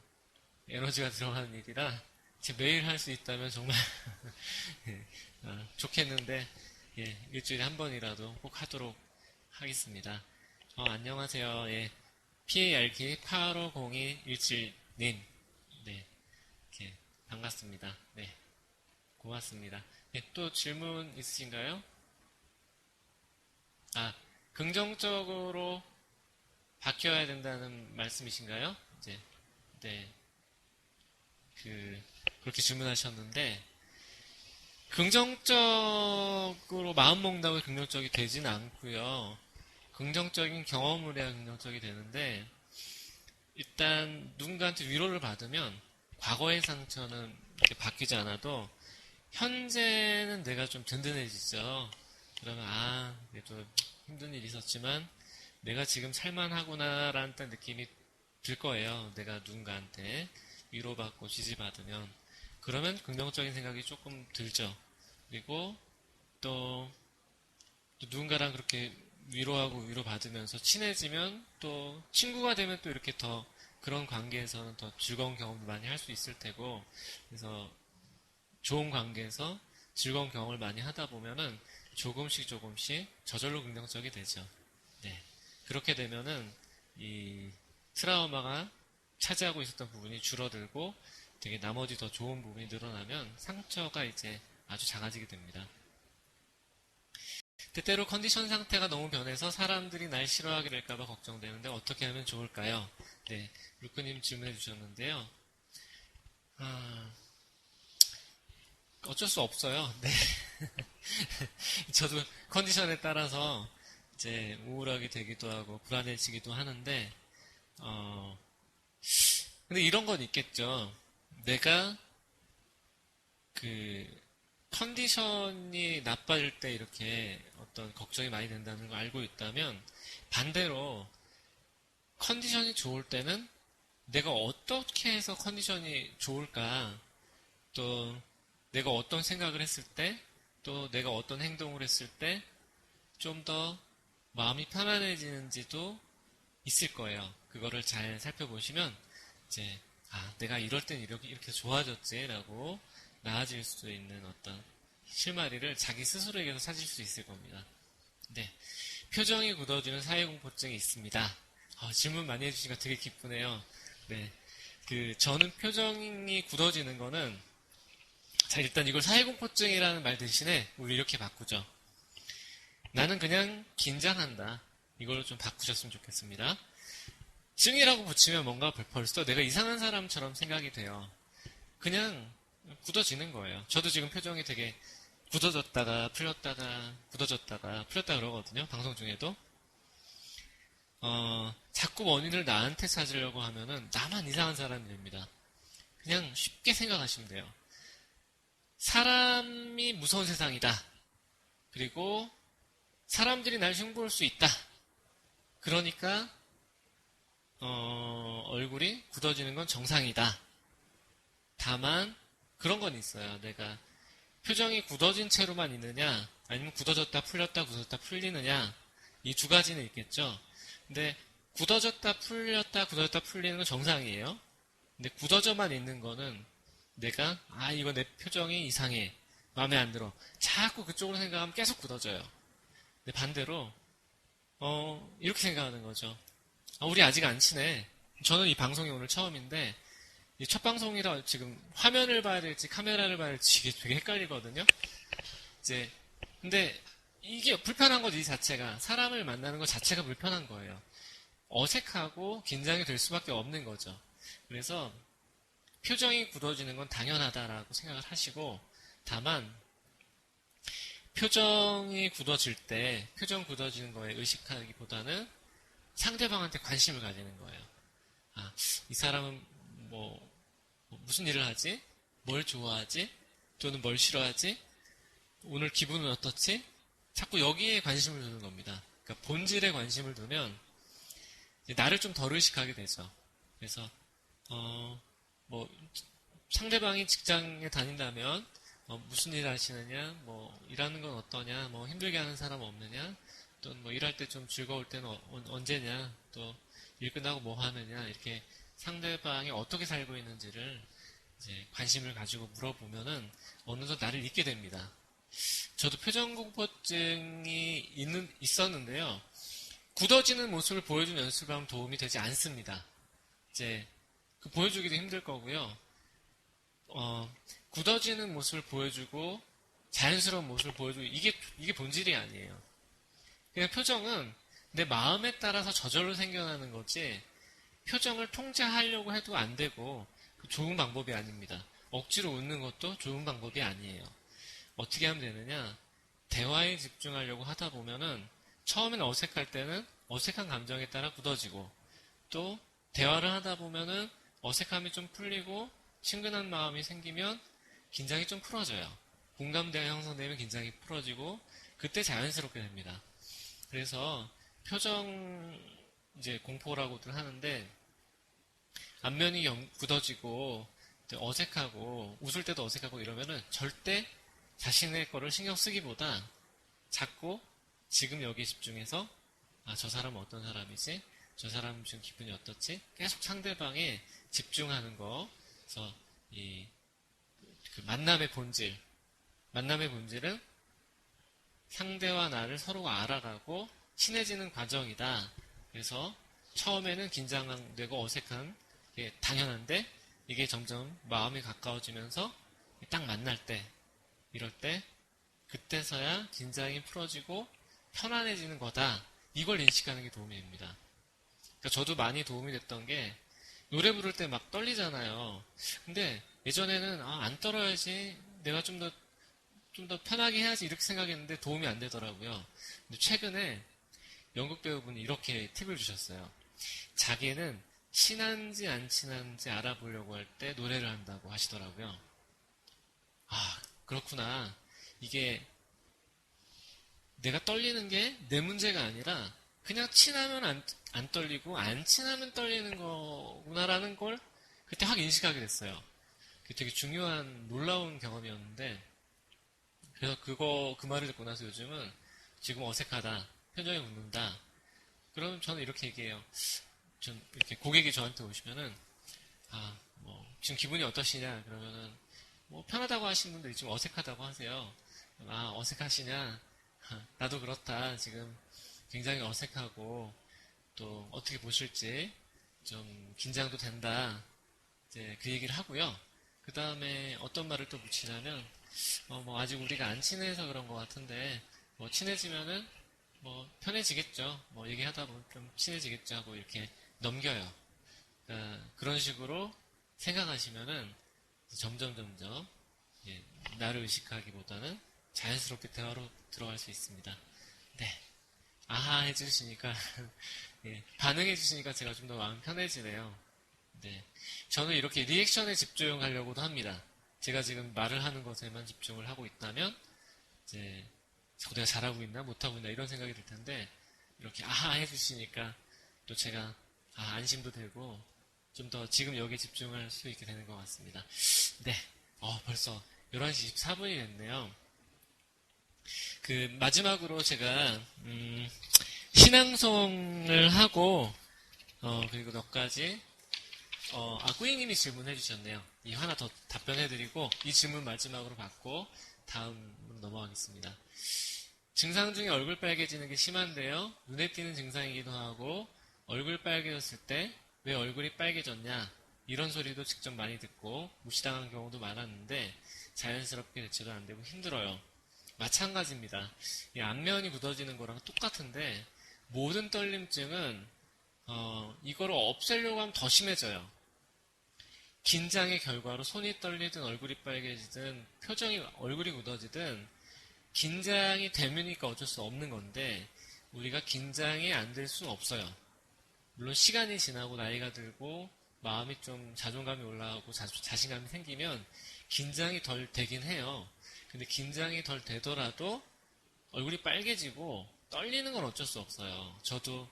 에너지가 들어가는 일이라 매일 할 수 있다면 정말 예, 좋겠는데 예, 일주일에 한 번이라도 꼭 하도록 하겠습니다. 안녕하세요. 예, PARK 850217님 네, 이렇게 반갑습니다. 네, 고맙습니다. 네, 또 질문 있으신가요? 긍정적으로 바뀌어야 된다는 말씀이신가요? 이제 네, 그렇게 질문하셨는데 긍정적으로 마음 먹는다고 긍정적이 되지는 않고요. 긍정적인 경험을 해야 긍정적이 되는데 일단 누군가한테 위로를 받으면 과거의 상처는 이렇게 바뀌지 않아도 현재는 내가 좀 든든해지죠. 그러면 그래도 힘든 일이 있었지만 내가 지금 살만하구나라는 느낌이 들 거예요. 내가 누군가한테 위로받고 지지받으면 그러면 긍정적인 생각이 조금 들죠. 그리고 또 누군가랑 그렇게 위로하고 위로받으면서 친해지면 또 친구가 되면 또 이렇게 더 그런 관계에서는 더 즐거운 경험을 많이 할 수 있을 테고 그래서 좋은 관계에서 즐거운 경험을 많이 하다 보면은 조금씩 저절로 긍정적이 되죠. 네. 그렇게 되면은 이 트라우마가 차지하고 있었던 부분이 줄어들고 되게 나머지 더 좋은 부분이 늘어나면 상처가 이제 아주 작아지게 됩니다. 때때로 컨디션 상태가 너무 변해서 사람들이 날 싫어하게 될까봐 걱정되는데 어떻게 하면 좋을까요? 네, 루크님 질문해 주셨는데요. 어쩔 수 없어요. 네. 저도 컨디션에 따라서 이제 우울하게 되기도 하고 불안해지기도 하는데, 근데 이런 건 있겠죠. 내가 컨디션이 나빠질 때 이렇게 어떤 걱정이 많이 된다는 걸 알고 있다면 반대로 컨디션이 좋을 때는 내가 어떻게 해서 컨디션이 좋을까 또 내가 어떤 생각을 했을 때 또 내가 어떤 행동을 했을 때 좀 더 마음이 편안해지는지도 있을 거예요. 그거를 잘 살펴보시면 이제 내가 이럴 땐 이렇게 좋아졌지라고 나아질 수 있는 어떤 실마리를 자기 스스로에게서 찾을 수 있을 겁니다. 네, 표정이 굳어지는 사회공포증이 있습니다. 질문 많이 해주시니까 되게 기쁘네요. 네, 저는 표정이 굳어지는 거는 자 일단 이걸 사회공포증이라는 말 대신에 우리 이렇게 바꾸죠. 나는 그냥 긴장한다. 이걸로 좀 바꾸셨으면 좋겠습니다. 증이라고 붙이면 뭔가 벌써 내가 이상한 사람처럼 생각이 돼요. 그냥 굳어지는 거예요. 저도 지금 표정이 되게 굳어졌다가 풀렸다가 굳어졌다가 풀렸다 그러거든요. 방송 중에도. 자꾸 원인을 나한테 찾으려고 하면은 나만 이상한 사람이 됩니다. 그냥 쉽게 생각하시면 돼요. 사람이 무서운 세상이다. 그리고 사람들이 날 흉보할 수 있다. 그러니까 얼굴이 굳어지는 건 정상이다. 다만 그런 건 있어요. 내가 표정이 굳어진 채로만 있느냐 아니면 굳어졌다 풀렸다 굳어졌다 풀리느냐 이 두 가지는 있겠죠. 근데 굳어졌다 풀렸다 굳어졌다 풀리는 건 정상이에요. 근데 굳어져만 있는 거는 내가 이거 내 표정이 이상해 마음에 안 들어 자꾸 그쪽으로 생각하면 계속 굳어져요. 근데 반대로 이렇게 생각하는 거죠. 우리 아직 안 친해. 저는 이 방송이 오늘 처음인데 첫 방송이라 지금 화면을 봐야 될지 카메라를 봐야 될지 이게 되게 헷갈리거든요. 근데 이게 불편한 거지, 이 자체가. 사람을 만나는 것 자체가 불편한 거예요. 어색하고 긴장이 될 수밖에 없는 거죠. 그래서 표정이 굳어지는 건 당연하다라고 생각을 하시고, 다만 표정이 굳어질 때 표정 굳어지는 거에 의식하기보다는 상대방한테 관심을 가지는 거예요. 아, 이 사람은 무슨 일을 하지? 뭘 좋아하지? 또는 뭘 싫어하지? 오늘 기분은 어떻지? 자꾸 여기에 관심을 두는 겁니다. 그러니까 본질에 관심을 두면 이제 나를 좀 덜 의식하게 되죠. 그래서 뭐 상대방이 직장에 다닌다면 무슨 일 하시느냐, 일하는 건 어떠냐, 힘들게 하는 사람 없느냐, 또 일할 때 좀 즐거울 때는 언제냐, 또 일 끝나고 뭐 하느냐, 이렇게 상대방이 어떻게 살고 있는지를 이제 관심을 가지고 물어보면은 어느덧 나를 잊게 됩니다. 저도 표정공포증이 있었는데요. 굳어지는 모습을 보여주는 연습하면 도움이 되지 않습니다. 이제 보여주기도 힘들 거고요. 굳어지는 모습을 보여주고 자연스러운 모습을 보여주고 이게 본질이 아니에요. 그냥 표정은 내 마음에 따라서 저절로 생겨나는 거지 표정을 통제하려고 해도 안 되고 좋은 방법이 아닙니다. 억지로 웃는 것도 좋은 방법이 아니에요. 어떻게 하면 되느냐? 대화에 집중하려고 하다 보면은 처음에는 어색할 때는 어색한 감정에 따라 굳어지고 또 대화를 하다 보면은 어색함이 좀 풀리고 친근한 마음이 생기면 긴장이 좀 풀어져요. 공감대가 형성되면 긴장이 풀어지고 그때 자연스럽게 됩니다. 그래서 표정 이제 공포라고들 하는데 안면이 굳어지고 어색하고 웃을 때도 어색하고 이러면은 절대 자신의 거를 신경 쓰기보다 자꾸 지금 여기에 집중해서 저 사람은 어떤 사람이지? 저 사람 지금 기분이 어떻지? 계속 상대방에 집중하는 거. 그래서 그 만남의 본질은 상대와 나를 서로가 알아가고 친해지는 과정이다. 그래서 처음에는 긴장되고 어색한 게 당연한데 이게 점점 마음이 가까워지면서 딱 만날 때 이럴 때 그때서야 긴장이 풀어지고 편안해지는 거다. 이걸 인식하는 게 도움이 됩니다. 그러니까 저도 많이 도움이 됐던 게 노래 부를 때 막 떨리잖아요. 근데 예전에는 안 떨어야지 내가 좀 더 편하게 해야지 이렇게 생각했는데 도움이 안 되더라고요. 근데 최근에 연극 배우분이 이렇게 팁을 주셨어요. 자기는 친한지 안 친한지 알아보려고 할 때 노래를 한다고 하시더라고요. 그렇구나. 이게 내가 떨리는 게 내 문제가 아니라 그냥 친하면 안 떨리고 안 친하면 떨리는 거구나라는 걸 그때 확 인식하게 됐어요. 그게 되게 중요한 놀라운 경험이었는데 그래서 그 말을 듣고 나서 요즘은 지금 어색하다. 표정이 웃는다. 그러면 저는 이렇게 얘기해요. 좀 이렇게 고객이 저한테 오시면은 지금 기분이 어떠시냐 그러면은 편하다고 하시는 분들이 지금 어색하다고 하세요. 어색하시냐? 나도 그렇다. 지금 굉장히 어색하고 또 어떻게 보실지 좀 긴장도 된다. 이제 그 얘기를 하고요. 그 다음에 어떤 말을 또 붙이냐면 아직 우리가 안 친해서 그런 것 같은데 친해지면은 편해지겠죠. 얘기하다 보면 좀 친해지겠죠 하고 이렇게 넘겨요. 그런 식으로 생각하시면은 점점 나를 의식하기보다는 자연스럽게 대화로 들어갈 수 있습니다. 네. 아하 해주시니까 반응해주시니까 제가 좀 더 마음 편해지네요. 네. 저는 이렇게 리액션에 집중하려고도 합니다. 제가 지금 말을 하는 것에만 집중을 하고 있다면 이제 내가 잘하고 있나 못하고 있나 이런 생각이 들 텐데 이렇게 아하 해주시니까 또 제가 안심도 되고 좀 더 지금 여기에 집중할 수 있게 되는 것 같습니다. 네. 벌써 11시 24분이 됐네요. 마지막으로 제가 신앙송을 하고 그리고 몇 가지 꾸잉님이 질문해 주셨네요. 이 하나 더 답변해드리고 이 질문 마지막으로 받고 다음 넘어가겠습니다. 증상 중에 얼굴 빨개지는 게 심한데요. 눈에 띄는 증상이기도 하고 얼굴 빨개졌을 때 왜 얼굴이 빨개졌냐 이런 소리도 직접 많이 듣고 무시당한 경우도 많았는데 자연스럽게 대처도 안 되고 힘들어요. 마찬가지입니다. 이 안면이 굳어지는 거랑 똑같은데 모든 떨림증은 이거를 없애려고 하면 더 심해져요. 긴장의 결과로 손이 떨리든 얼굴이 빨개지든 얼굴이 굳어지든 긴장이 되면니까 어쩔 수 없는 건데 우리가 긴장이 안 될 수는 없어요. 물론 시간이 지나고 나이가 들고 마음이 좀 자존감이 올라가고 자신감이 생기면 긴장이 덜 되긴 해요. 근데 긴장이 덜 되더라도 얼굴이 빨개지고 떨리는 건 어쩔 수 없어요. 저도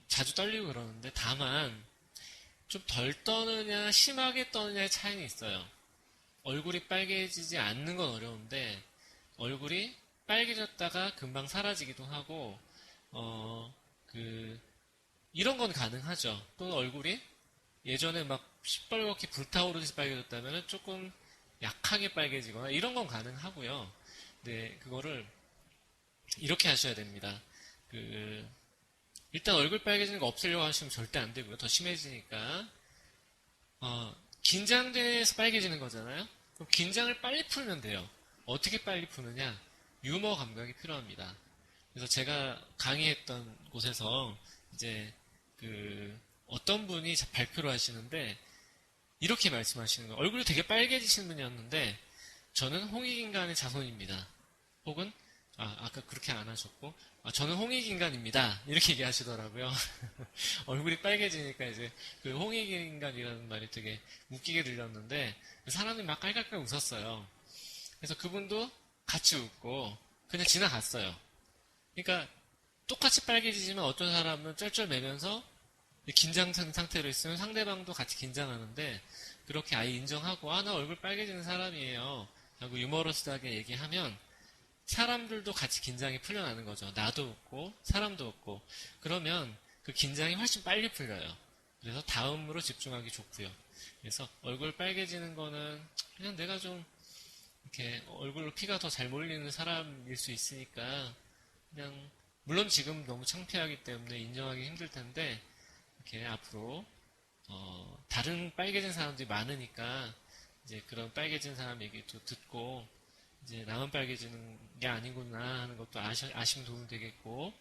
자주 떨리고 그러는데 다만 좀 덜 떠느냐 심하게 떠느냐의 차이는 있어요. 얼굴이 빨개지지 않는 건 어려운데 얼굴이 빨개졌다가 금방 사라지기도 하고 어, 그 이런 건 가능하죠. 또는 얼굴이 예전에 막 시뻘겋게 불타오르듯이 빨개졌다면 조금 약하게 빨개지거나 이런 건 가능하고요. 네, 그거를 이렇게 하셔야 됩니다. 그 일단 얼굴 빨개지는 거 없애려고 하시면 절대 안 되고요. 더 심해지니까. 긴장돼서 빨개지는 거잖아요. 그럼 긴장을 빨리 풀면 돼요. 어떻게 빨리 푸느냐? 유머 감각이 필요합니다. 그래서 제가 강의했던 곳에서 이제 어떤 분이 발표를 하시는데 이렇게 말씀하시는 거예요. 얼굴이 되게 빨개지신 분이었는데 저는 홍익인간의 자손입니다. 혹은 아까 그렇게 안 하셨고 저는 홍익인간입니다. 이렇게 얘기하시더라고요. 얼굴이 빨개지니까 이제 그 홍익인간이라는 말이 되게 웃기게 들렸는데 사람들이 막 깔깔깔 웃었어요. 그래서 그분도 같이 웃고 그냥 지나갔어요. 그러니까 똑같이 빨개지지만 어떤 사람은 쩔쩔매면서 긴장 상태로 있으면 상대방도 같이 긴장하는데 그렇게 아예 인정하고 나 얼굴 빨개지는 사람이에요 하고 유머러스하게 얘기하면 사람들도 같이 긴장이 풀려나는 거죠. 나도 웃고 사람도 웃고 그러면 그 긴장이 훨씬 빨리 풀려요. 그래서 다음으로 집중하기 좋고요. 그래서 얼굴 빨개지는 거는 그냥 내가 좀 이렇게 얼굴로 피가 더 잘 몰리는 사람일 수 있으니까 그냥 물론 지금 너무 창피하기 때문에 인정하기 힘들 텐데 이렇게 앞으로 다른 빨개진 사람들이 많으니까 이제 그런 빨개진 사람 얘기도 듣고 이제 나만 빨개지는 게 아니구나 하는 것도 아시면 도움이 되겠고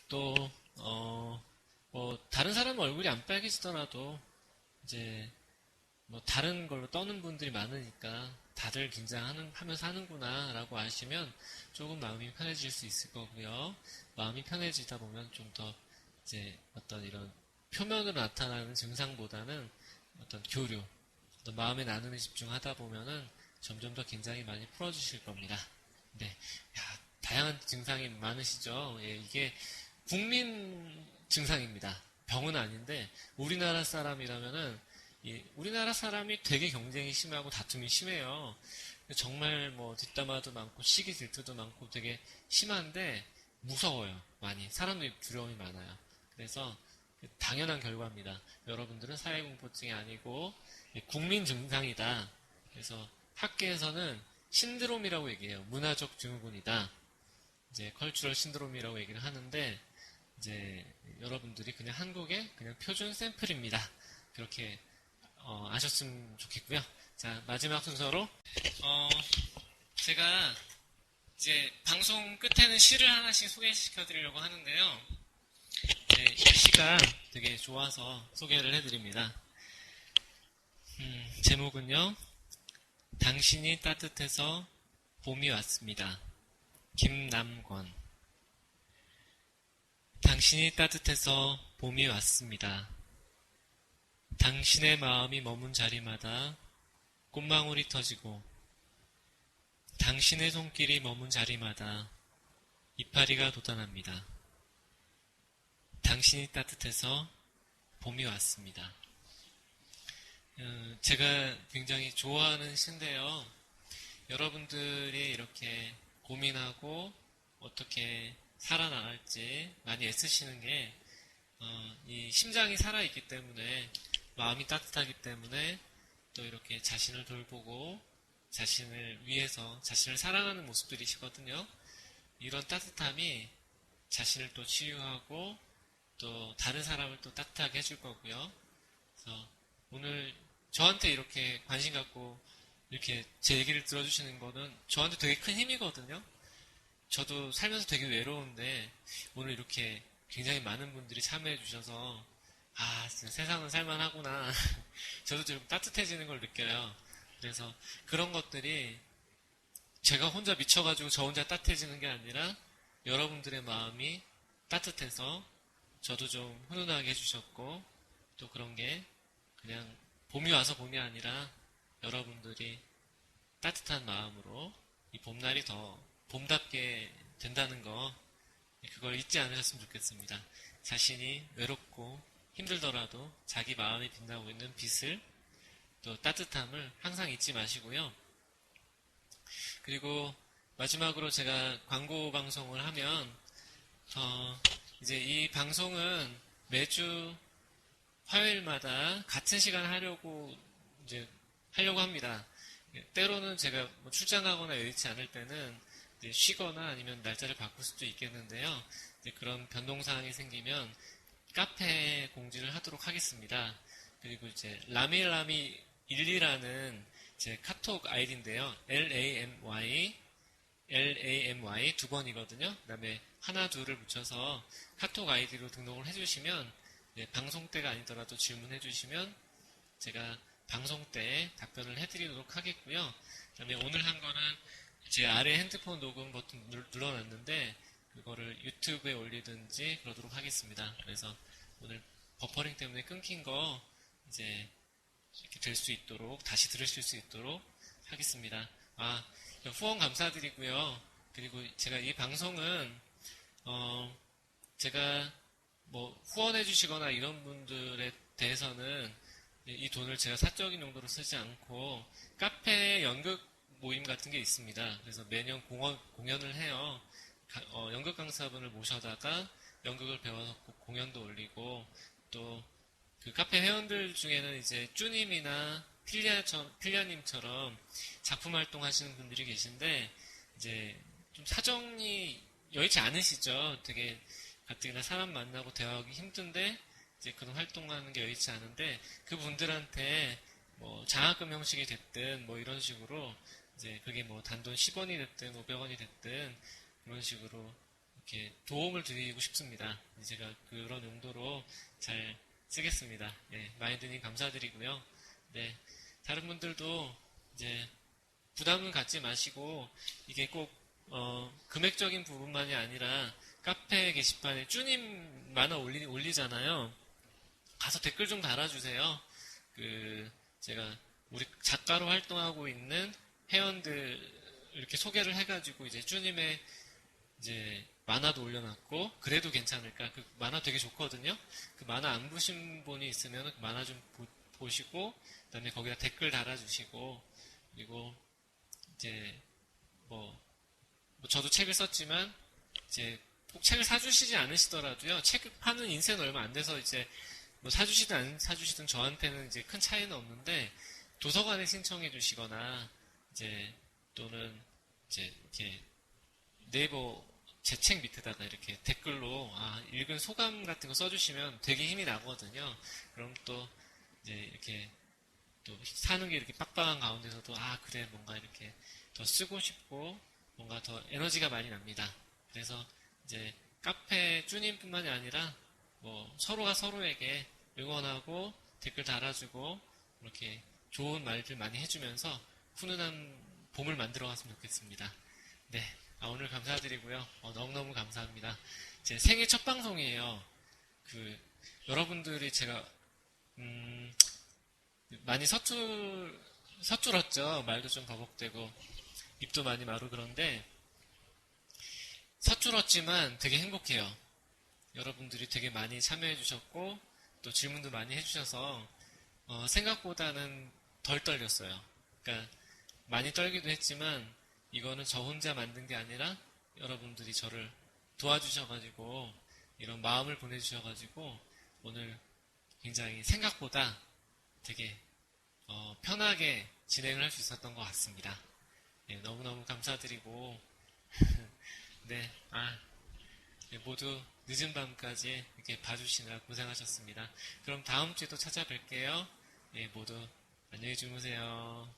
또 다른 사람 얼굴이 안 빨개지더라도 이제 뭐 다른 걸로 떠는 분들이 많으니까 다들 긴장하면서 하는구나 라고 아시면 조금 마음이 편해질 수 있을 거고요. 마음이 편해지다 보면 좀 더 이제 어떤 이런 표면으로 나타나는 증상보다는 어떤 교류, 어떤 마음의 나눔에 집중하다 보면은 점점 더 긴장이 많이 풀어주실 겁니다. 네, 다양한 증상이 많으시죠? 예, 이게 국민 증상입니다. 병은 아닌데 우리나라 사람이라면은 우리나라 사람이 되게 경쟁이 심하고 다툼이 심해요. 정말 뭐 뒷담화도 많고 시기 질투도 많고 되게 심한데 무서워요. 많이 사람들이 두려움이 많아요. 그래서 당연한 결과입니다. 여러분들은 사회공포증이 아니고 국민 증상이다. 그래서 학계에서는 신드롬이라고 얘기해요. 문화적 증후군이다. 이제 컬처럴 신드롬이라고 얘기를 하는데 이제 여러분들이 그냥 한국의 그냥 표준 샘플입니다. 그렇게 아셨으면 좋겠고요. 자, 마지막 순서로 제가 이제 방송 끝에는 시를 하나씩 소개시켜 드리려고 하는데요. 이 시가 되게 좋아서 소개를 해드립니다. 제목은요. 당신이 따뜻해서 봄이 왔습니다. 김남권. 당신이 따뜻해서 봄이 왔습니다. 당신의 마음이 머문 자리마다 꽃망울이 터지고 당신의 손길이 머문 자리마다 이파리가 돋아납니다. 당신이 따뜻해서 봄이 왔습니다. 제가 굉장히 좋아하는 시인데요. 여러분들이 이렇게 고민하고 어떻게 살아나갈지 많이 애쓰시는 게 이 심장이 살아있기 때문에 마음이 따뜻하기 때문에 또 이렇게 자신을 돌보고 자신을 위해서 자신을 사랑하는 모습들이시거든요. 이런 따뜻함이 자신을 또 치유하고 또 다른 사람을 또 따뜻하게 해줄 거고요. 그래서 오늘 저한테 이렇게 관심 갖고 이렇게 제 얘기를 들어주시는 거는 저한테 되게 큰 힘이거든요. 저도 살면서 되게 외로운데 오늘 이렇게 굉장히 많은 분들이 참여해 주셔서 진짜 세상은 살만하구나. 저도 좀 따뜻해지는 걸 느껴요. 그래서 그런 것들이 제가 혼자 미쳐가지고 저 혼자 따뜻해지는 게 아니라 여러분들의 마음이 따뜻해서 저도 좀 훈훈하게 해주셨고, 또 그런 게 그냥 봄이 와서 봄이 아니라 여러분들이 따뜻한 마음으로 이 봄날이 더 봄답게 된다는 거, 그걸 잊지 않으셨으면 좋겠습니다. 자신이 외롭고 힘들더라도 자기 마음이 빛나고 있는 빛을, 또 따뜻함을 항상 잊지 마시고요. 그리고 마지막으로 제가 광고 방송을 하면 이제 이 방송은 매주 화요일마다 같은 시간 하려고 합니다. 때로는 제가 뭐 출장하거나 여의치 않을 때는 이제 쉬거나 아니면 날짜를 바꿀 수도 있겠는데요. 이제 그런 변동사항이 생기면 카페 공지를 하도록 하겠습니다. 그리고 이제 라미라미 12라는 제 카톡 아이디인데요. LAMY 두 번이거든요. 그 다음에 하나 둘을 붙여서 카톡 아이디로 등록을 해주시면, 방송 때가 아니더라도 질문해 주시면 제가 방송 때 답변을 해드리도록 하겠고요. 그 다음에 오늘 한 거는 제 아래 핸드폰 녹음 버튼 눌러놨는데 그거를 유튜브에 올리든지 그러도록 하겠습니다. 그래서 오늘 버퍼링 때문에 끊긴 거 이제 이렇게 될 수 있도록, 다시 들으실 수 있도록 하겠습니다. 후원 감사드리고요. 그리고 제가 이 방송은 제가 뭐 후원해 주시거나 이런 분들에 대해서는 이 돈을 제가 사적인 용도로 쓰지 않고 카페 연극 모임 같은 게 있습니다. 그래서 매년 공연을 해요. 연극 강사분을 모셔다가 연극을 배워서 공연도 올리고, 또 그 카페 회원들 중에는 이제 쭈님이나 필리아님처럼 작품 활동하시는 분들이 계신데, 이제 좀 사정이 여의치 않으시죠. 되게 가뜩이나 사람 만나고 대화하기 힘든데 이제 그런 활동하는 게 여의치 않은데, 그분들한테 뭐 장학금 형식이 됐든 뭐 이런 식으로 이제 그게 뭐 단돈 10원이 됐든 500원이 됐든 그런 식으로 이렇게 도움을 드리고 싶습니다. 제가 그런 용도로 잘 쓰겠습니다. 마인드님 감사드리고요. 다른 분들도 이제 부담은 갖지 마시고, 이게 꼭 금액적인 부분만이 아니라 카페 게시판에 쭈님 만화 올리잖아요. 가서 댓글 좀 달아주세요. 제가 우리 작가로 활동하고 있는 회원들 이렇게 소개를 해가지고 이제 쭈님의 이제 만화도 올려놨고, 그래도 괜찮을까? 그 만화 되게 좋거든요. 그 만화 안 보신 분이 있으면 그 만화 좀 보시고, 그 다음에 거기다 댓글 달아주시고, 그리고 이제 뭐 저도 책을 썼지만 이제 꼭 책을 사주시지 않으시더라도요, 책 파는 인쇄는 얼마 안 돼서 이제 뭐 사주시든 안 사주시든 저한테는 이제 큰 차이는 없는데, 도서관에 신청해 주시거나 이제 또는 이제 이렇게 네이버 제 책 밑에다가 이렇게 댓글로 읽은 소감 같은 거 써주시면 되게 힘이 나거든요. 그럼 또 이제 이렇게 또 사는 게 이렇게 빡빡한 가운데서도 그래, 뭔가 이렇게 더 쓰고 싶고 뭔가 더 에너지가 많이 납니다. 그래서 이제 카페 쭈님뿐만이 아니라 뭐 서로가 서로에게 응원하고 댓글 달아주고 이렇게 좋은 말들 많이 해주면서 훈훈한 봄을 만들어갔으면 좋겠습니다. 오늘 감사드리고요. 너무너무 감사합니다. 제 생애 첫 방송이에요. 여러분들이 제가 많이 서툴었죠. 말도 좀 버벅대고 입도 많이 마르고 그런데 서툴었지만 되게 행복해요. 여러분들이 되게 많이 참여해 주셨고 또 질문도 많이 해주셔서 생각보다는 덜 떨렸어요. 그러니까 많이 떨기도 했지만 이거는 저 혼자 만든 게 아니라 여러분들이 저를 도와주셔가지고 이런 마음을 보내주셔가지고 오늘 굉장히 생각보다 되게 편하게 진행을 할 수 있었던 것 같습니다. 너무너무 감사드리고 모두 늦은 밤까지 이렇게 봐주시느라 고생하셨습니다. 그럼 다음 주에 또 찾아뵐게요. 모두 안녕히 주무세요.